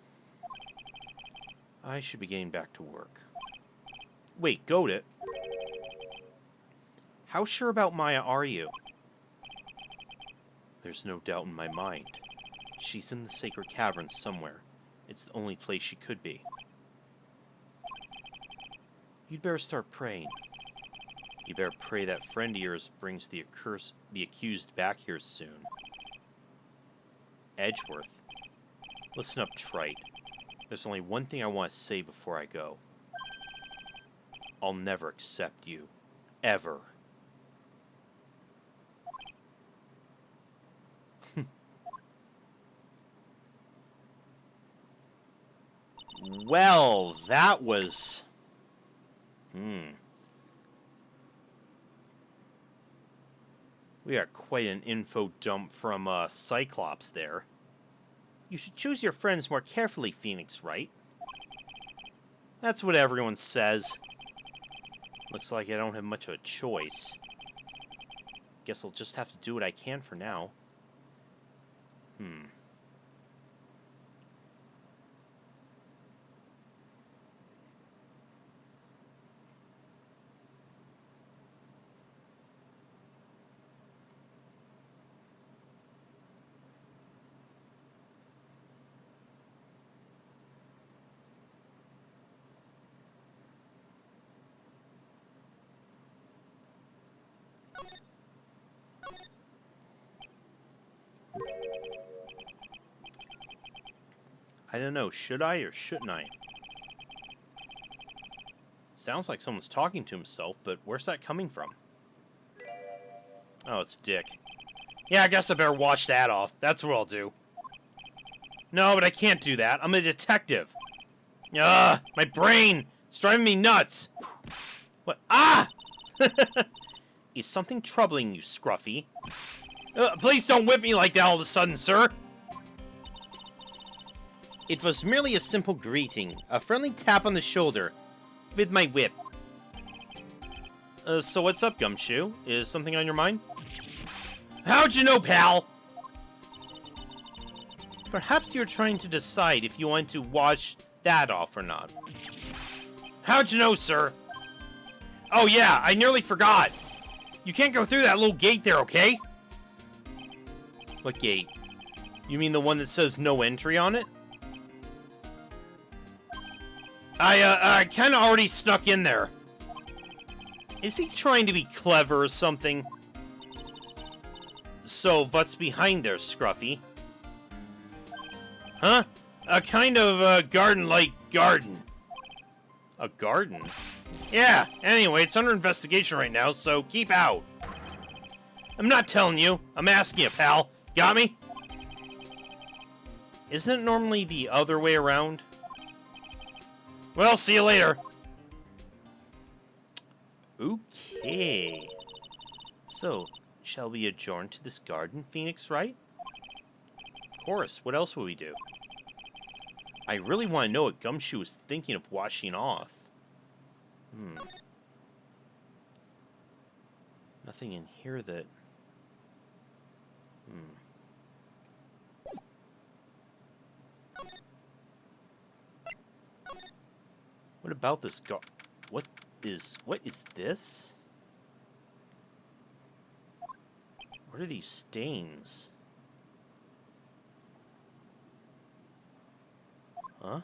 I should be getting back to work. Wait, Goat. How sure about Maya are you? There's no doubt in my mind. She's in the sacred cavern somewhere. It's the only place she could be. You'd better start praying. You better pray that friend of yours brings the accused back here soon. Edgeworth. Listen up, Trite. There's only one thing I want to say before I go. I'll never accept you. Ever. Well, that was... We got quite an info dump from Cyclops there. You should choose your friends more carefully, Phoenix, right? That's what everyone says. Looks like I don't have much of a choice. Guess I'll just have to do what I can for now. I don't know, should I or shouldn't I? Sounds like someone's talking to himself, but where's that coming from? Oh, it's Dick. Yeah, I guess I better watch that off. That's what I'll do. No, but I can't do that. I'm a detective. Ugh, my brain! It's driving me nuts! What? Ah! Is something troubling you, Scruffy? Please don't whip me like that all of a sudden, sir! It was merely a simple greeting, a friendly tap on the shoulder, with my whip. So what's up, Gumshoe? Is something on your mind? How'd you know, pal? Perhaps you're trying to decide if you want to wash that off or not. How'd you know, sir? Oh yeah, I nearly forgot. You can't go through that little gate there, okay? What gate? You mean the one that says no entry on it? I kind of already snuck in there. Is he trying to be clever or something? So, what's behind there, Scruffy? Huh? A kind of garden-like garden. A garden? Yeah, anyway, it's under investigation right now, so keep out. I'm not telling you. I'm asking you, pal. Got me? Isn't it normally the other way around? Well, see you later. Okay. So, shall we adjourn to this garden, Phoenix, right? Of course. What else will we do? I really want to know what Gumshoe was thinking of washing off. Nothing in here that... What about this What is this? What are these stains? Huh?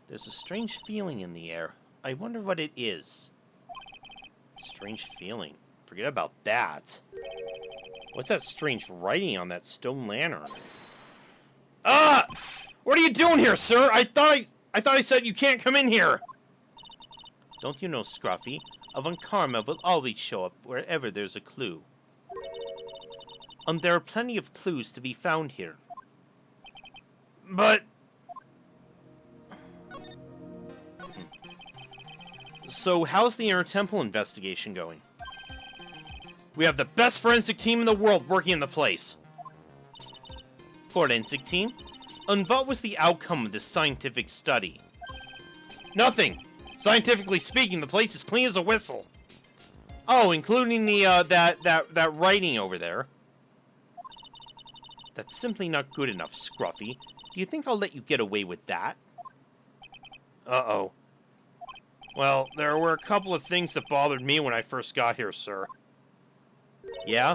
There's a strange feeling in the air. I wonder what it is. Strange feeling. Forget about that. What's that strange writing on that stone lantern? Ah! What are you doing here, sir? I thought I said you can't come in here. Don't you know, Scruffy? Avant Karma will always show up wherever there's a clue. And there are plenty of clues to be found here. But... So, how's the Inner Temple investigation going? We have the best forensic team in the world working in the place. Forensic team? And what was the outcome of this scientific study? Nothing! Scientifically speaking, the place is clean as a whistle. Oh, including the, that writing over there. That's simply not good enough, Scruffy. Do you think I'll let you get away with that? Uh-oh. Well, there were a couple of things that bothered me when I first got here, sir. Yeah?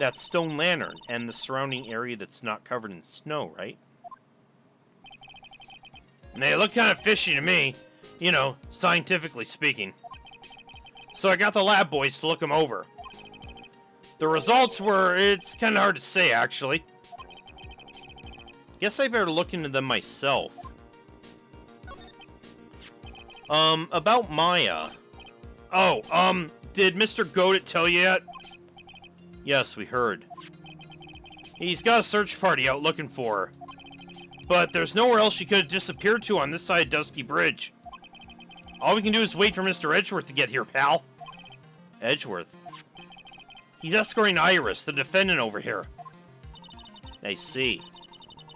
That stone lantern and the surrounding area that's not covered in snow, right? And they look kind of fishy to me. You know, scientifically speaking. So I got the lab boys to look them over. The results were... It's kind of hard to say, actually. Guess I better look into them myself. About Maya. Oh, did Mr. Goated tell you yet? Yes, we heard. He's got a search party out looking for her. But there's nowhere else she could have disappeared to on this side of Dusky Bridge. All we can do is wait for Mr. Edgeworth to get here, pal. Edgeworth? He's escorting Iris, the defendant, over here. I see.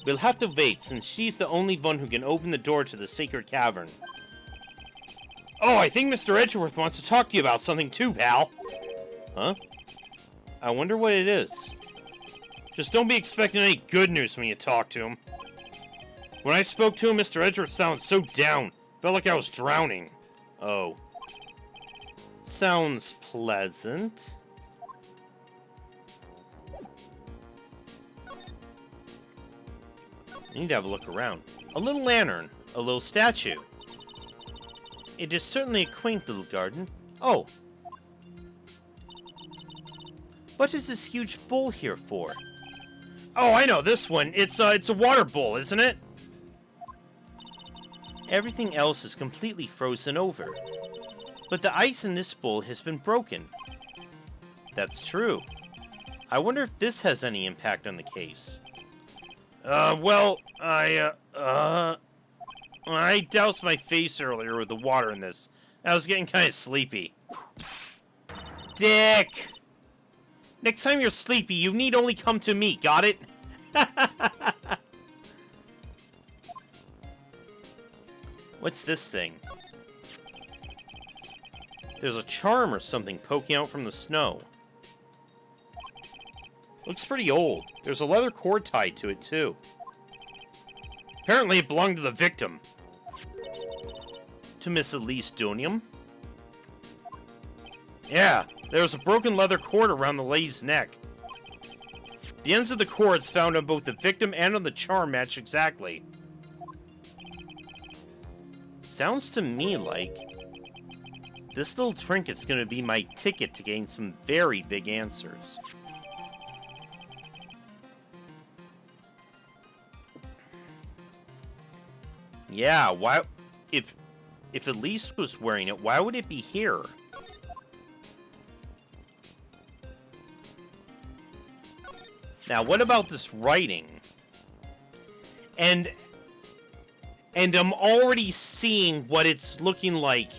We'll have to wait, since she's the only one who can open the door to the sacred cavern. Oh, I think Mr. Edgeworth wants to talk to you about something too, pal. Huh? I wonder what it is. Just don't be expecting any good news when you talk to him. When I spoke to him, Mr. Edgeworth sounded so down. Felt like I was drowning. Oh. Sounds pleasant. I need to have a look around. A little lantern. A little statue. It is certainly a quaint little garden. Oh. What is this huge bowl here for? Oh, I know this one. It's a water bowl, isn't it? Everything else is completely frozen over. But the ice in this bowl has been broken. That's true. I wonder if this has any impact on the case. Well, I doused my face earlier with the water in this. I was getting kind of sleepy. Dick! Next time you're sleepy, you need only come to me, got it? What's this thing? There's a charm or something poking out from the snow. Looks pretty old. There's a leather cord tied to it, too. Apparently it belonged to the victim. To Miss Elise Dunium? Yeah, there was a broken leather cord around the lady's neck. The ends of the cords found on both the victim and on the charm match exactly. Sounds to me like this little trinket's gonna be my ticket to gain some very big answers. Yeah, why... If Elise was wearing it, why would it be here? Now, what about this writing? And I'm already seeing what it's looking like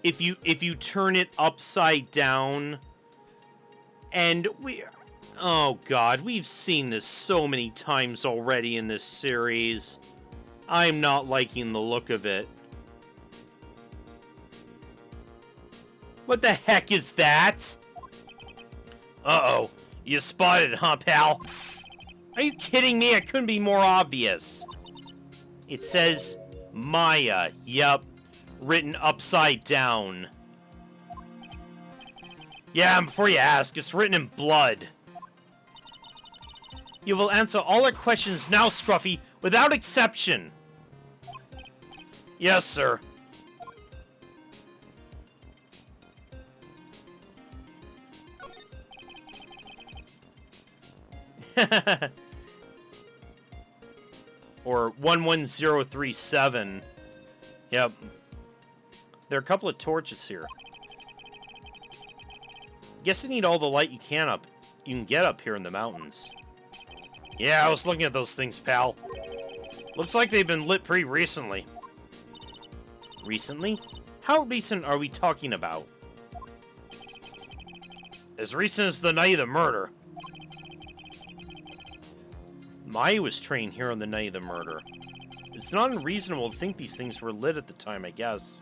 if you turn it upside down. And oh god, we've seen this so many times already in this series. I'm not liking the look of it. What the heck is that? Uh-oh. You spotted it, huh, pal? Are you kidding me? It couldn't be more obvious. It says Maya. Yup. Written upside down. Yeah, and before you ask, it's written in blood. You will answer all our questions now, Scruffy, without exception. Yes, sir. Or 11037. Yep. There are a couple of torches here. Guess you need all the light you can get up here in the mountains. Yeah, I was looking at those things, pal. Looks like they've been lit pretty recently. Recently? How recent are we talking about? As recent as the night of the murder. Maya was trained here on the night of the murder. It's not unreasonable to think these things were lit at the time, I guess.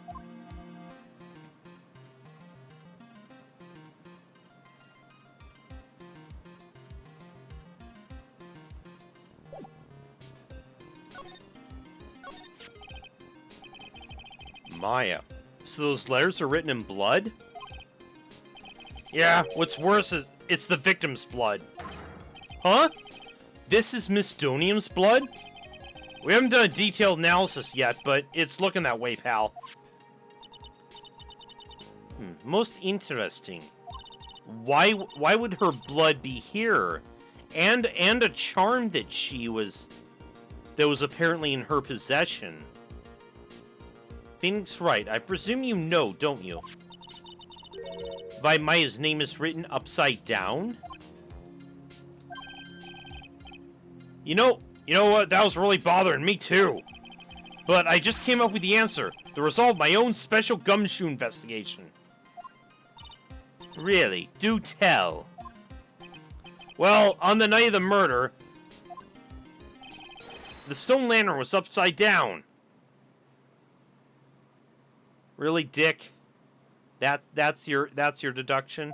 Maya. So those letters are written in blood? Yeah, what's worse is it's the victim's blood. Huh? This is Miss Donium's blood? We haven't done a detailed analysis yet, but it's looking that way, pal. Most interesting. Why would her blood be here? And a charm that was apparently in her possession. Phoenix Wright, I presume you know, don't you? Why Maya's name is written upside down? You know what? That was really bothering me too. But I just came up with the answer. The result of my own special gumshoe investigation. Really? Do tell. Well, on the night of the murder, the stone lantern was upside down. Really, Dick? That's your deduction?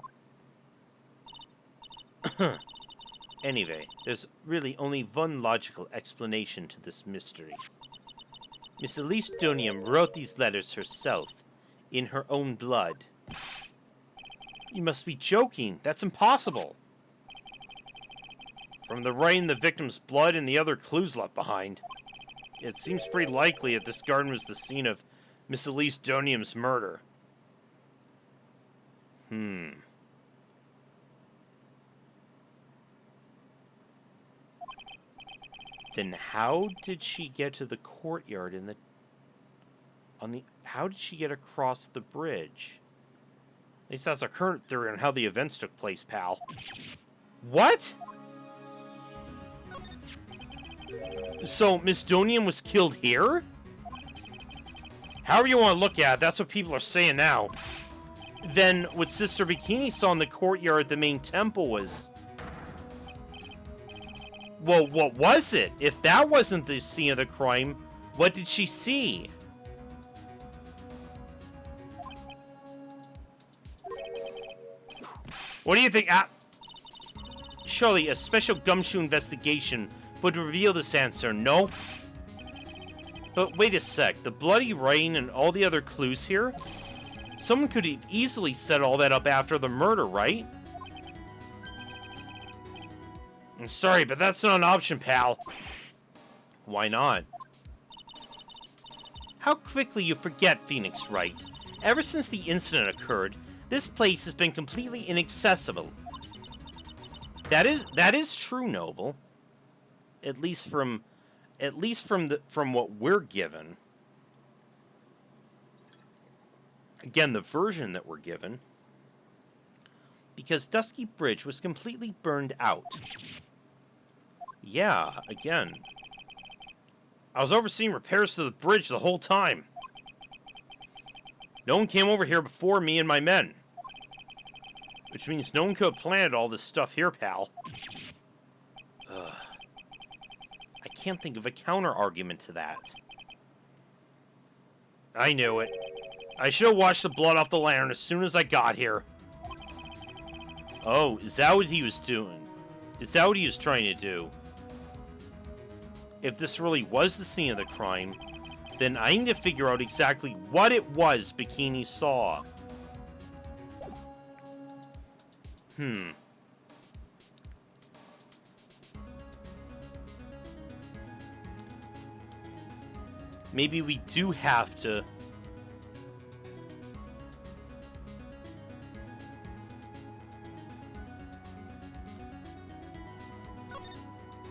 Anyway, there's really only one logical explanation to this mystery. Miss Elise Donium wrote these letters herself, in her own blood. You must be joking. That's impossible. From the writing, the victim's blood, and the other clues left behind, it seems pretty likely that this garden was the scene of Miss Elise Donium's murder. Then how did she get to the courtyard how did she get across the bridge? At least that's our current theory on how the events took place, pal. What? So, Miss Donium was killed here? However you want to look at it, that's what people are saying now. Then, what Sister Bikini saw in the courtyard at the main temple was... Well, what was it? If that wasn't the scene of the crime, what did she see? What do you think? Surely a special gumshoe investigation would reveal this answer, no? But wait a sec, the bloody writing and all the other clues here? Someone could have easily set all that up after the murder, right? I'm sorry, but that's not an option, pal. Why not? How quickly you forget, Phoenix Wright. Ever since the incident occurred, this place has been completely inaccessible. That is true, Noble. At least from what we're given. Again, the version that we're given. Because Dusky Bridge was completely burned out. Yeah, again. I was overseeing repairs to the bridge the whole time. No one came over here before me and my men. Which means no one could have planted all this stuff here, pal. Ugh. I can't think of a counter-argument to that. I knew it. I should have washed the blood off the lantern as soon as I got here. Oh, is that what he was doing? Is that what he was trying to do? If this really was the scene of the crime, then I need to figure out exactly what it was Bikini saw. Maybe we do have to...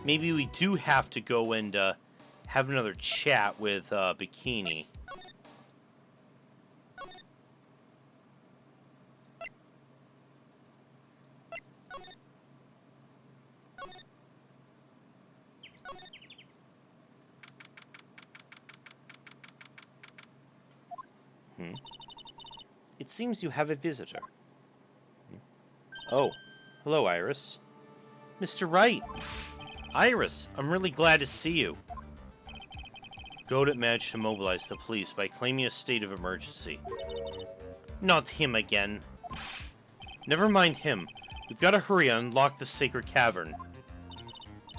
Maybe we do have to go and have another chat with Bikini. It seems you have a visitor. Oh, hello, Iris. Mr. Wright. Iris, I'm really glad to see you. Godot managed to mobilize the police by claiming a state of emergency. Not him again. Never mind him. We've got to hurry and unlock the sacred cavern.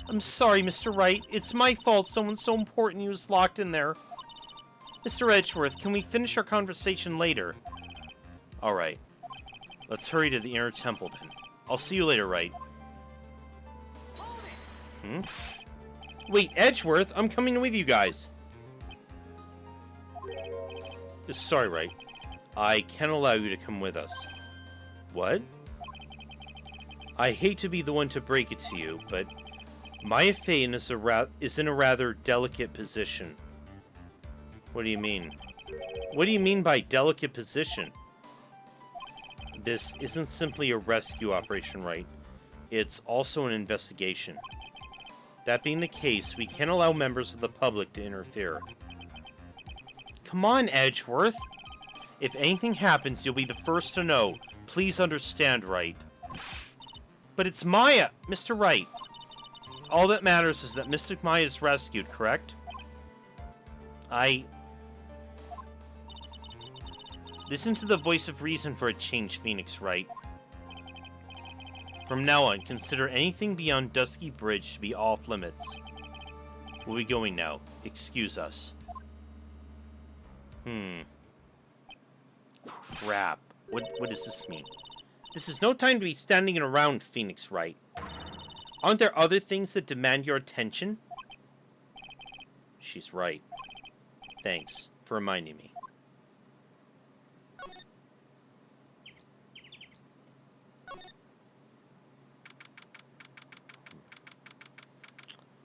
I'm sorry, Mr. Wright. It's my fault someone so important was locked in there. Mr. Edgeworth, can we finish our conversation later? Alright. Let's hurry to the inner temple then. I'll see you later, Wright. Wait, Edgeworth, I'm coming with you guys. Sorry, Wright. I can't allow you to come with us. What? I hate to be the one to break it to you, but Maya Fane is in a rather delicate position. What do you mean? What do you mean by delicate position? This isn't simply a rescue operation, Wright. It's also an investigation. That being the case, we can't allow members of the public to interfere. Come on, Edgeworth. If anything happens, you'll be the first to know. Please understand, Wright. But it's Maya, Mr. Wright. All that matters is that Mystic Maya is rescued, correct? Listen to the voice of reason for a change, Phoenix Wright. From now on, consider anything beyond Dusky Bridge to be off limits. We'll be going now. Excuse us. Crap. What does this mean? This is no time to be standing around, Phoenix Wright. Aren't there other things that demand your attention? She's right. Thanks for reminding me.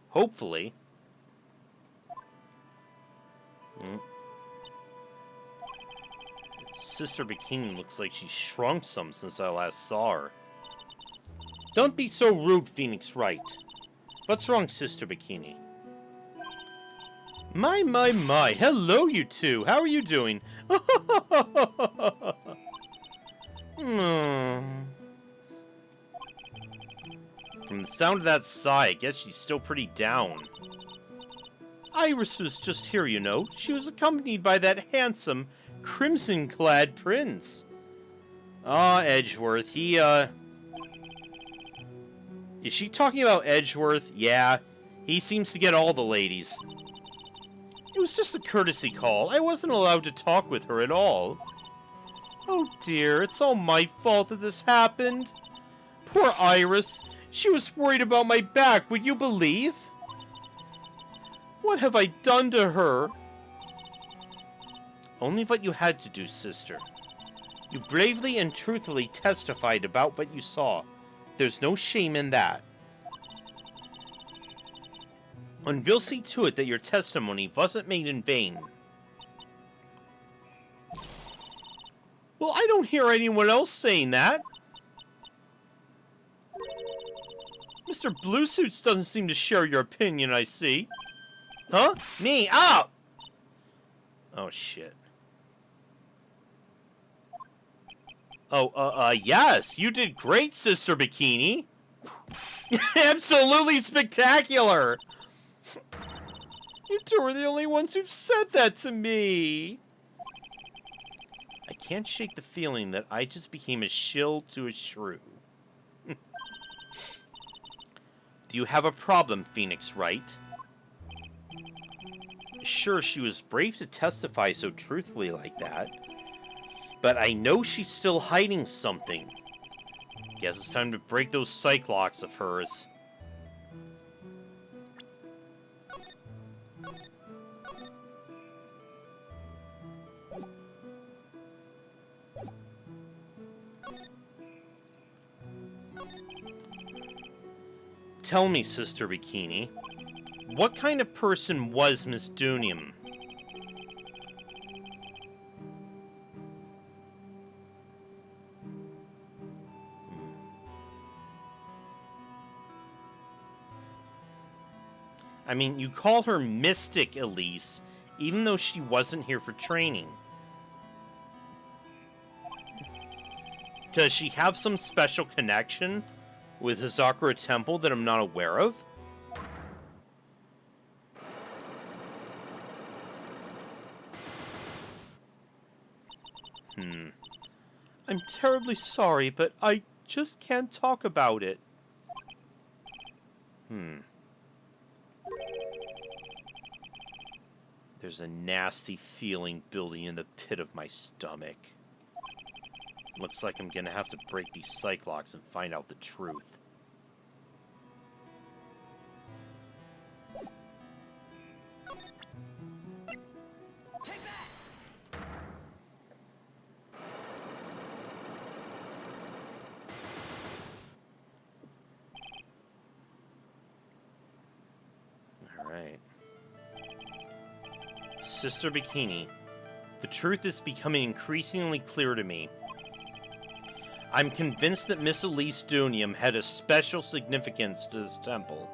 Hopefully. Sister Bikini looks like she's shrunk some since I last saw her. Don't be so rude, Phoenix Wright. What's wrong, Sister Bikini? My. Hello, you two. How are you doing? From the sound of that sigh, I guess she's still pretty down. Iris was just here, you know. She was accompanied by that handsome, crimson-clad prince. Edgeworth, Is she talking about Edgeworth? Yeah, he seems to get all the ladies. It was just a courtesy call. I wasn't allowed to talk with her at all. Oh dear, it's all my fault that this happened. Poor Iris. She was worried about my back, would you believe? What have I done to her? Only what you had to do, sister. You bravely and truthfully testified about what you saw. There's no shame in that. And we'll see to it that your testimony wasn't made in vain. Well, I don't hear anyone else saying that. Mr. Bluesuits doesn't seem to share your opinion, I see. Huh? Me? Oh! Oh, shit. Oh, yes, you did great, Sister Bikini. Absolutely spectacular! You two are the only ones who've said that to me. I can't shake the feeling that I just became a shill to a shrew. Do you have a problem, Phoenix Wright? Sure, she was brave to testify so truthfully like that. But I know she's still hiding something. Guess it's time to break those psych locks of hers. Tell me, Sister Bikini, what kind of person was Miss Dunium? I mean, you call her Mystic Elise, even though she wasn't here for training. Does she have some special connection with Hazakura Temple that I'm not aware of? I'm terribly sorry, but I just can't talk about it. There's a nasty feeling building in the pit of my stomach. Looks like I'm gonna have to break these psych locks and find out the truth. Alright. Sister Bikini, the truth is becoming increasingly clear to me. I'm convinced that Miss Elise Dunium had a special significance to this temple.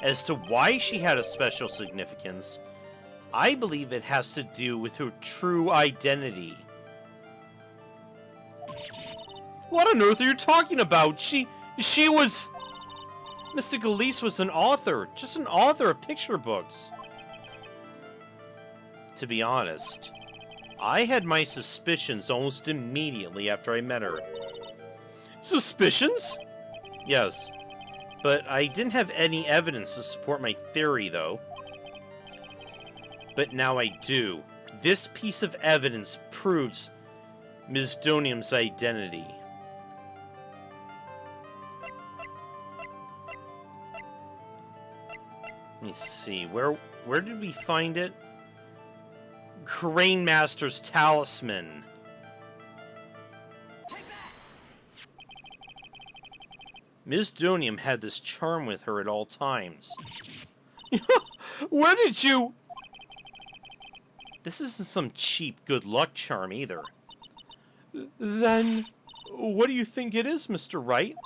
As to why she had a special significance, I believe it has to do with her true identity. What on earth are you talking about? She was... Mystic Elise was an author. Just an author of picture books. To be honest, I had my suspicions almost immediately after I met her. Suspicions? Yes. But I didn't have any evidence to support my theory, though. But now I do. This piece of evidence proves Ms. Donium's identity. Let me see. Where did we find it? Crane Master's talisman. Ms. Donium had this charm with her at all times. Where did you... This isn't some cheap good luck charm either. Then, what do you think it is, Mr. Wright?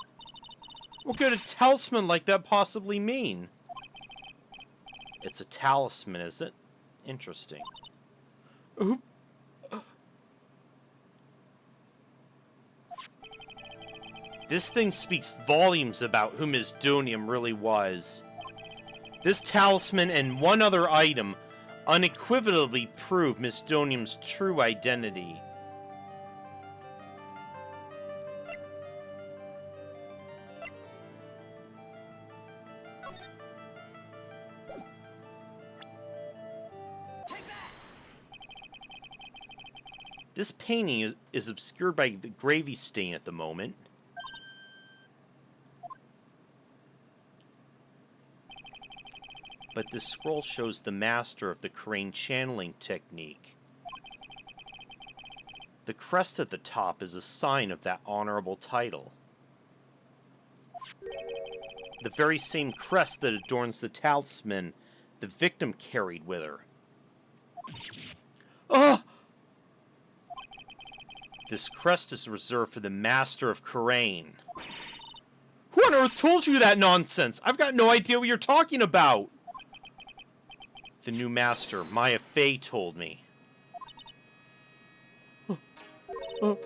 What could a talisman like that possibly mean? It's a talisman, is it? Interesting. This thing speaks volumes about who Ms. Dunium really was. This talisman and one other item unequivocally prove Ms. Donium's true identity. This painting is obscured by the gravy stain at the moment. But this scroll shows the master of the crane channeling technique. The crest at the top is a sign of that honorable title. The very same crest that adorns the talisman the victim carried with her. Oh! This crest is reserved for the master of Karain. Who on earth told you that nonsense? I've got no idea what you're talking about. The new master, Maya Fey, told me.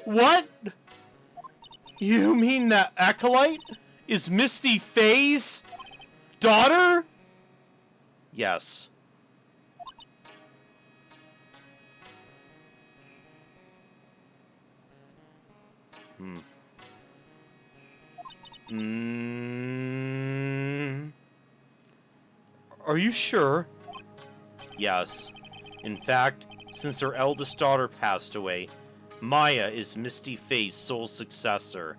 What? You mean that acolyte is Misty Fey's daughter? Yes. Are you sure? Yes. In fact, since her eldest daughter passed away, Maya is Misty Fey's sole successor.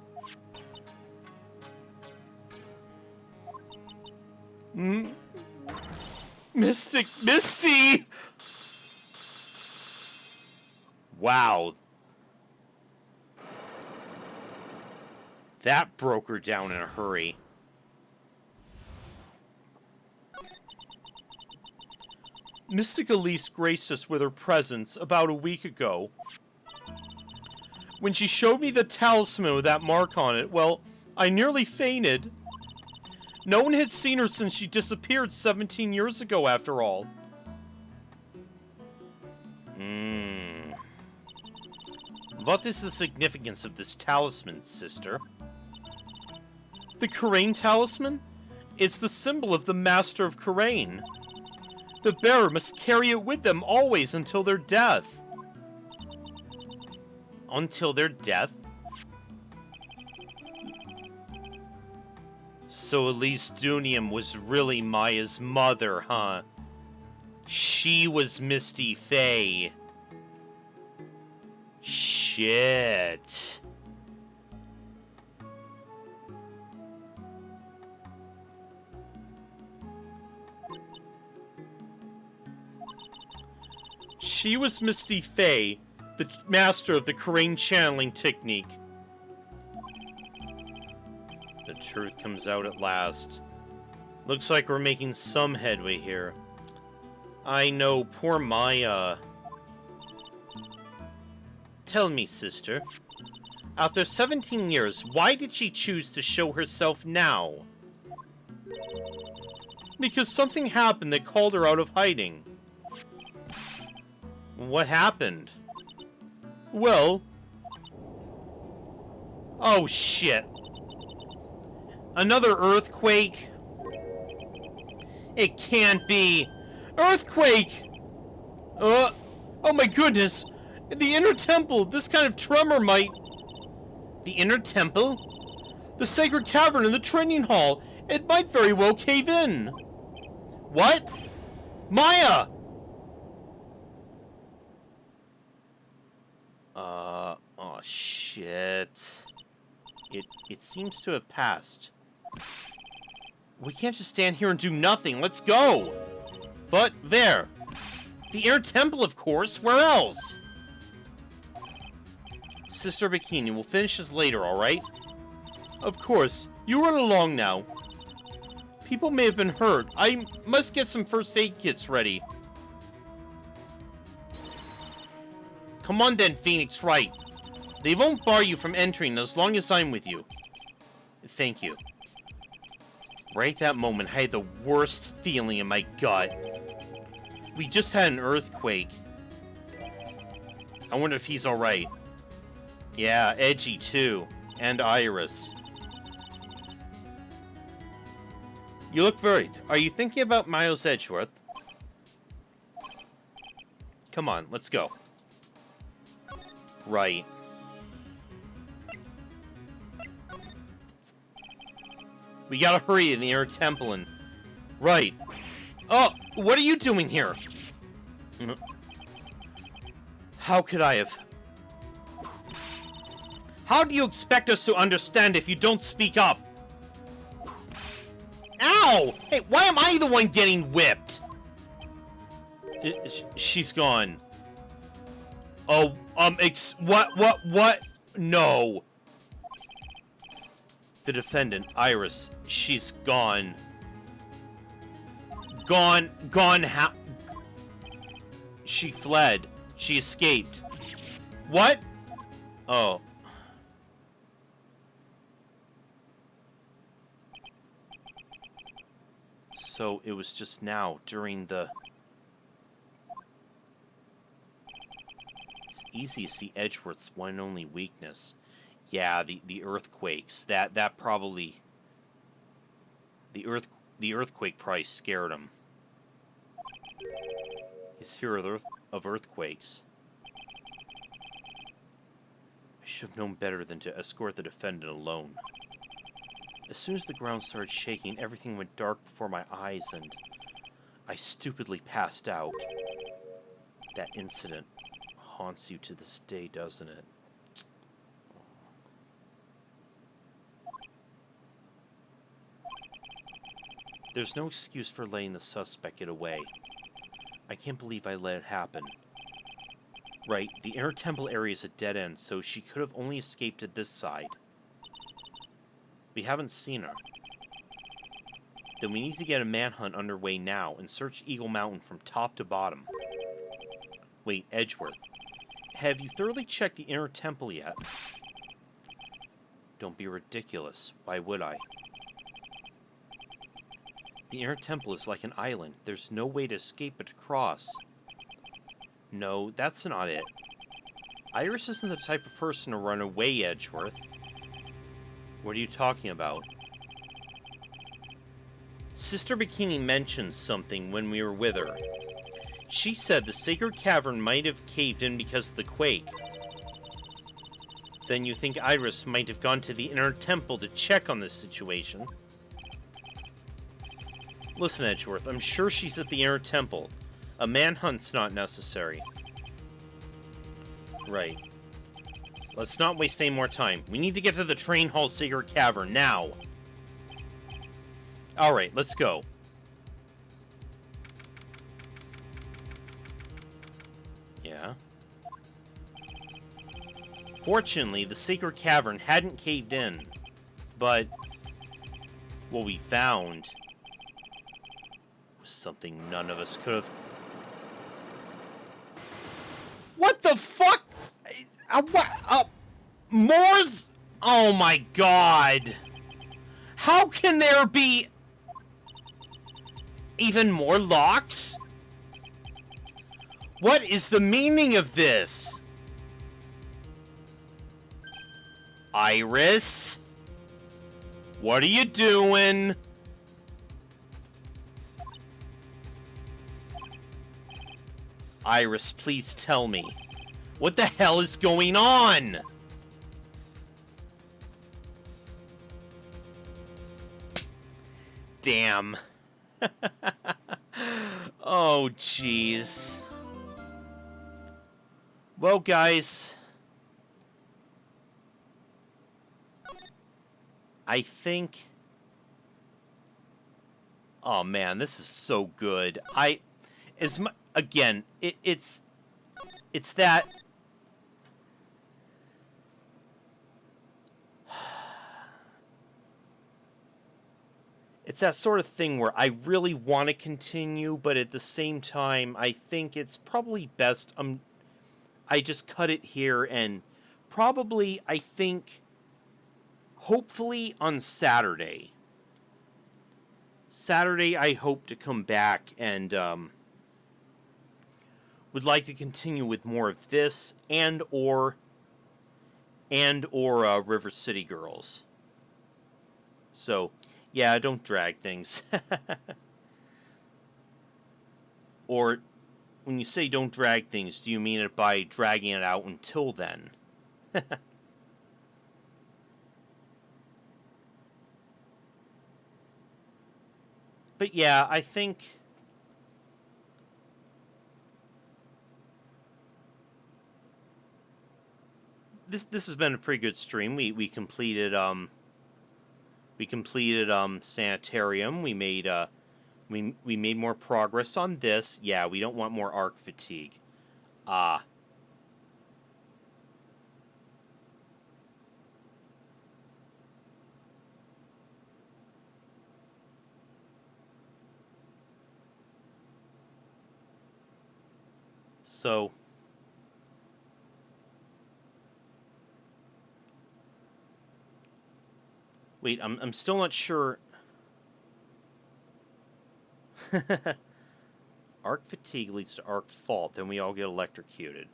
Misty! Wow. That broke her down in a hurry. Mystic Elise graced us with her presence about a week ago. When she showed me the talisman with that mark on it, well, I nearly fainted. No one had seen her since she disappeared 17 years ago, after all. What is the significance of this talisman, sister? The Karain talisman? It's the symbol of the Master of Karain. The bearer must carry it with them always until their death. Until their death? So Elise Dunium was really Maya's mother, huh? She was Misty Fey. Shit. She was Misty Fey, the master of the Karain channeling technique. The truth comes out at last. Looks like we're making some headway here. I know, poor Maya. Tell me, sister. After 17 years, why did she choose to show herself now? Because something happened that called her out of hiding. What happened? Well... Oh, shit. Another earthquake? It can't be. Earthquake! Oh my goodness! The inner temple! This kind of tremor might... The inner temple? The sacred cavern in the training hall! It might very well cave in! What? Maya! Oh shit. It seems to have passed. We can't just stand here and do nothing. Let's go! What? There. The inner temple, of course. Where else? Sister Bikini, we'll finish this later, alright? Of course. You run along now. People may have been hurt. I must get some first aid kits ready. Come on then, Phoenix Wright. They won't bar you from entering as long as I'm with you. Thank you. Right at that moment, I had the worst feeling in my gut. We just had an earthquake. I wonder if he's alright. Yeah, Edgy too. And Iris. You look worried. Are you thinking about Miles Edgeworth? Come on, let's go. Right. We gotta hurry in the inner temple and... Right. Oh, what are you doing here? How could I have... How do you expect us to understand if you don't speak up? Ow! Ow! Hey, why am I the one getting whipped? She's gone. Oh, what? No. The defendant, Iris, she's gone. Gone, how? She fled. She escaped. What? Oh. So it was just now, during the... It's easy to see Edgeworth's one and only weakness. Yeah, the earthquakes. That probably... The earthquake price scared him. His fear of earthquakes. I should have known better than to escort the defendant alone. As soon as the ground started shaking, everything went dark before my eyes, and I stupidly passed out. That incident haunts you to this day, doesn't it? There's no excuse for letting the suspect get away. I can't believe I let it happen. Right, the inner temple area is a dead end, so she could have only escaped to this side. We haven't seen her. Then we need to get a manhunt underway now and search Eagle Mountain from top to bottom. Wait, Edgeworth, have you thoroughly checked the inner temple yet? Don't be ridiculous. Why would I? The inner temple is like an island. There's no way to escape but to cross. No, that's not it. Iris isn't the type of person to run away, Edgeworth. What are you talking about? Sister Bikini mentioned something when we were with her. She said the sacred cavern might have caved in because of the quake. Then you think Iris might have gone to the inner temple to check on this situation? Listen, Edgeworth, I'm sure she's at the inner temple. A manhunt's not necessary. Right. Let's not waste any more time. We need to get to the train hall sacred cavern now. Alright, let's go. Yeah. Fortunately, the sacred cavern hadn't caved in. But what we found was something none of us could have... What the fuck? Moore's... Oh my god. How can there be... even more locks? What is the meaning of this? Iris? What are you doing? Iris, please tell me. What the hell is going on? Damn. Oh, jeez. Well, guys, I think... Oh, man, this is so good. Again, it's that... It's that sort of thing where I really want to continue, but at the same time, I think it's probably best I just cut it here, and probably, I think, hopefully on Saturday. Saturday, I hope to come back and would like to continue with more of this and or River City Girls. So... yeah, don't drag things. Or, when you say don't drag things, do you mean it by dragging it out until then? But yeah, I think... This has been a pretty good stream. We completed, We completed Sanitarium. We made we made more progress on this. Yeah, we don't want more arc fatigue. Ah. So wait, I'm still not sure. Arc fatigue leads to arc fault, then we all get electrocuted.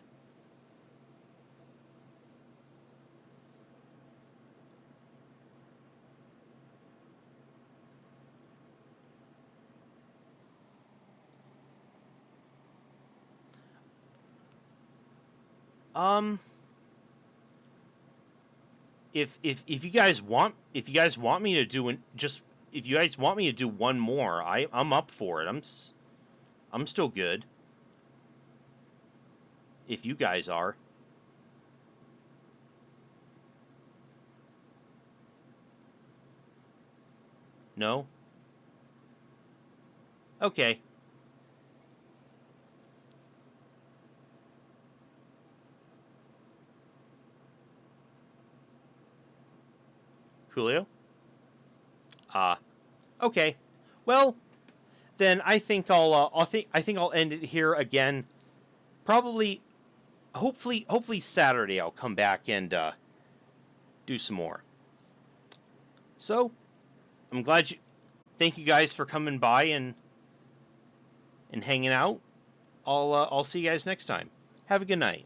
Um if you guys want me to do if you guys want me to do one more, I'm up for it. I'm still good. If you guys are. No? Okay. Coolio? Okay. Well, then I think I'll end it here again. Probably hopefully Saturday I'll come back and do some more. So, I'm glad you thank you guys for coming by and hanging out. I'll see you guys next time. Have a good night.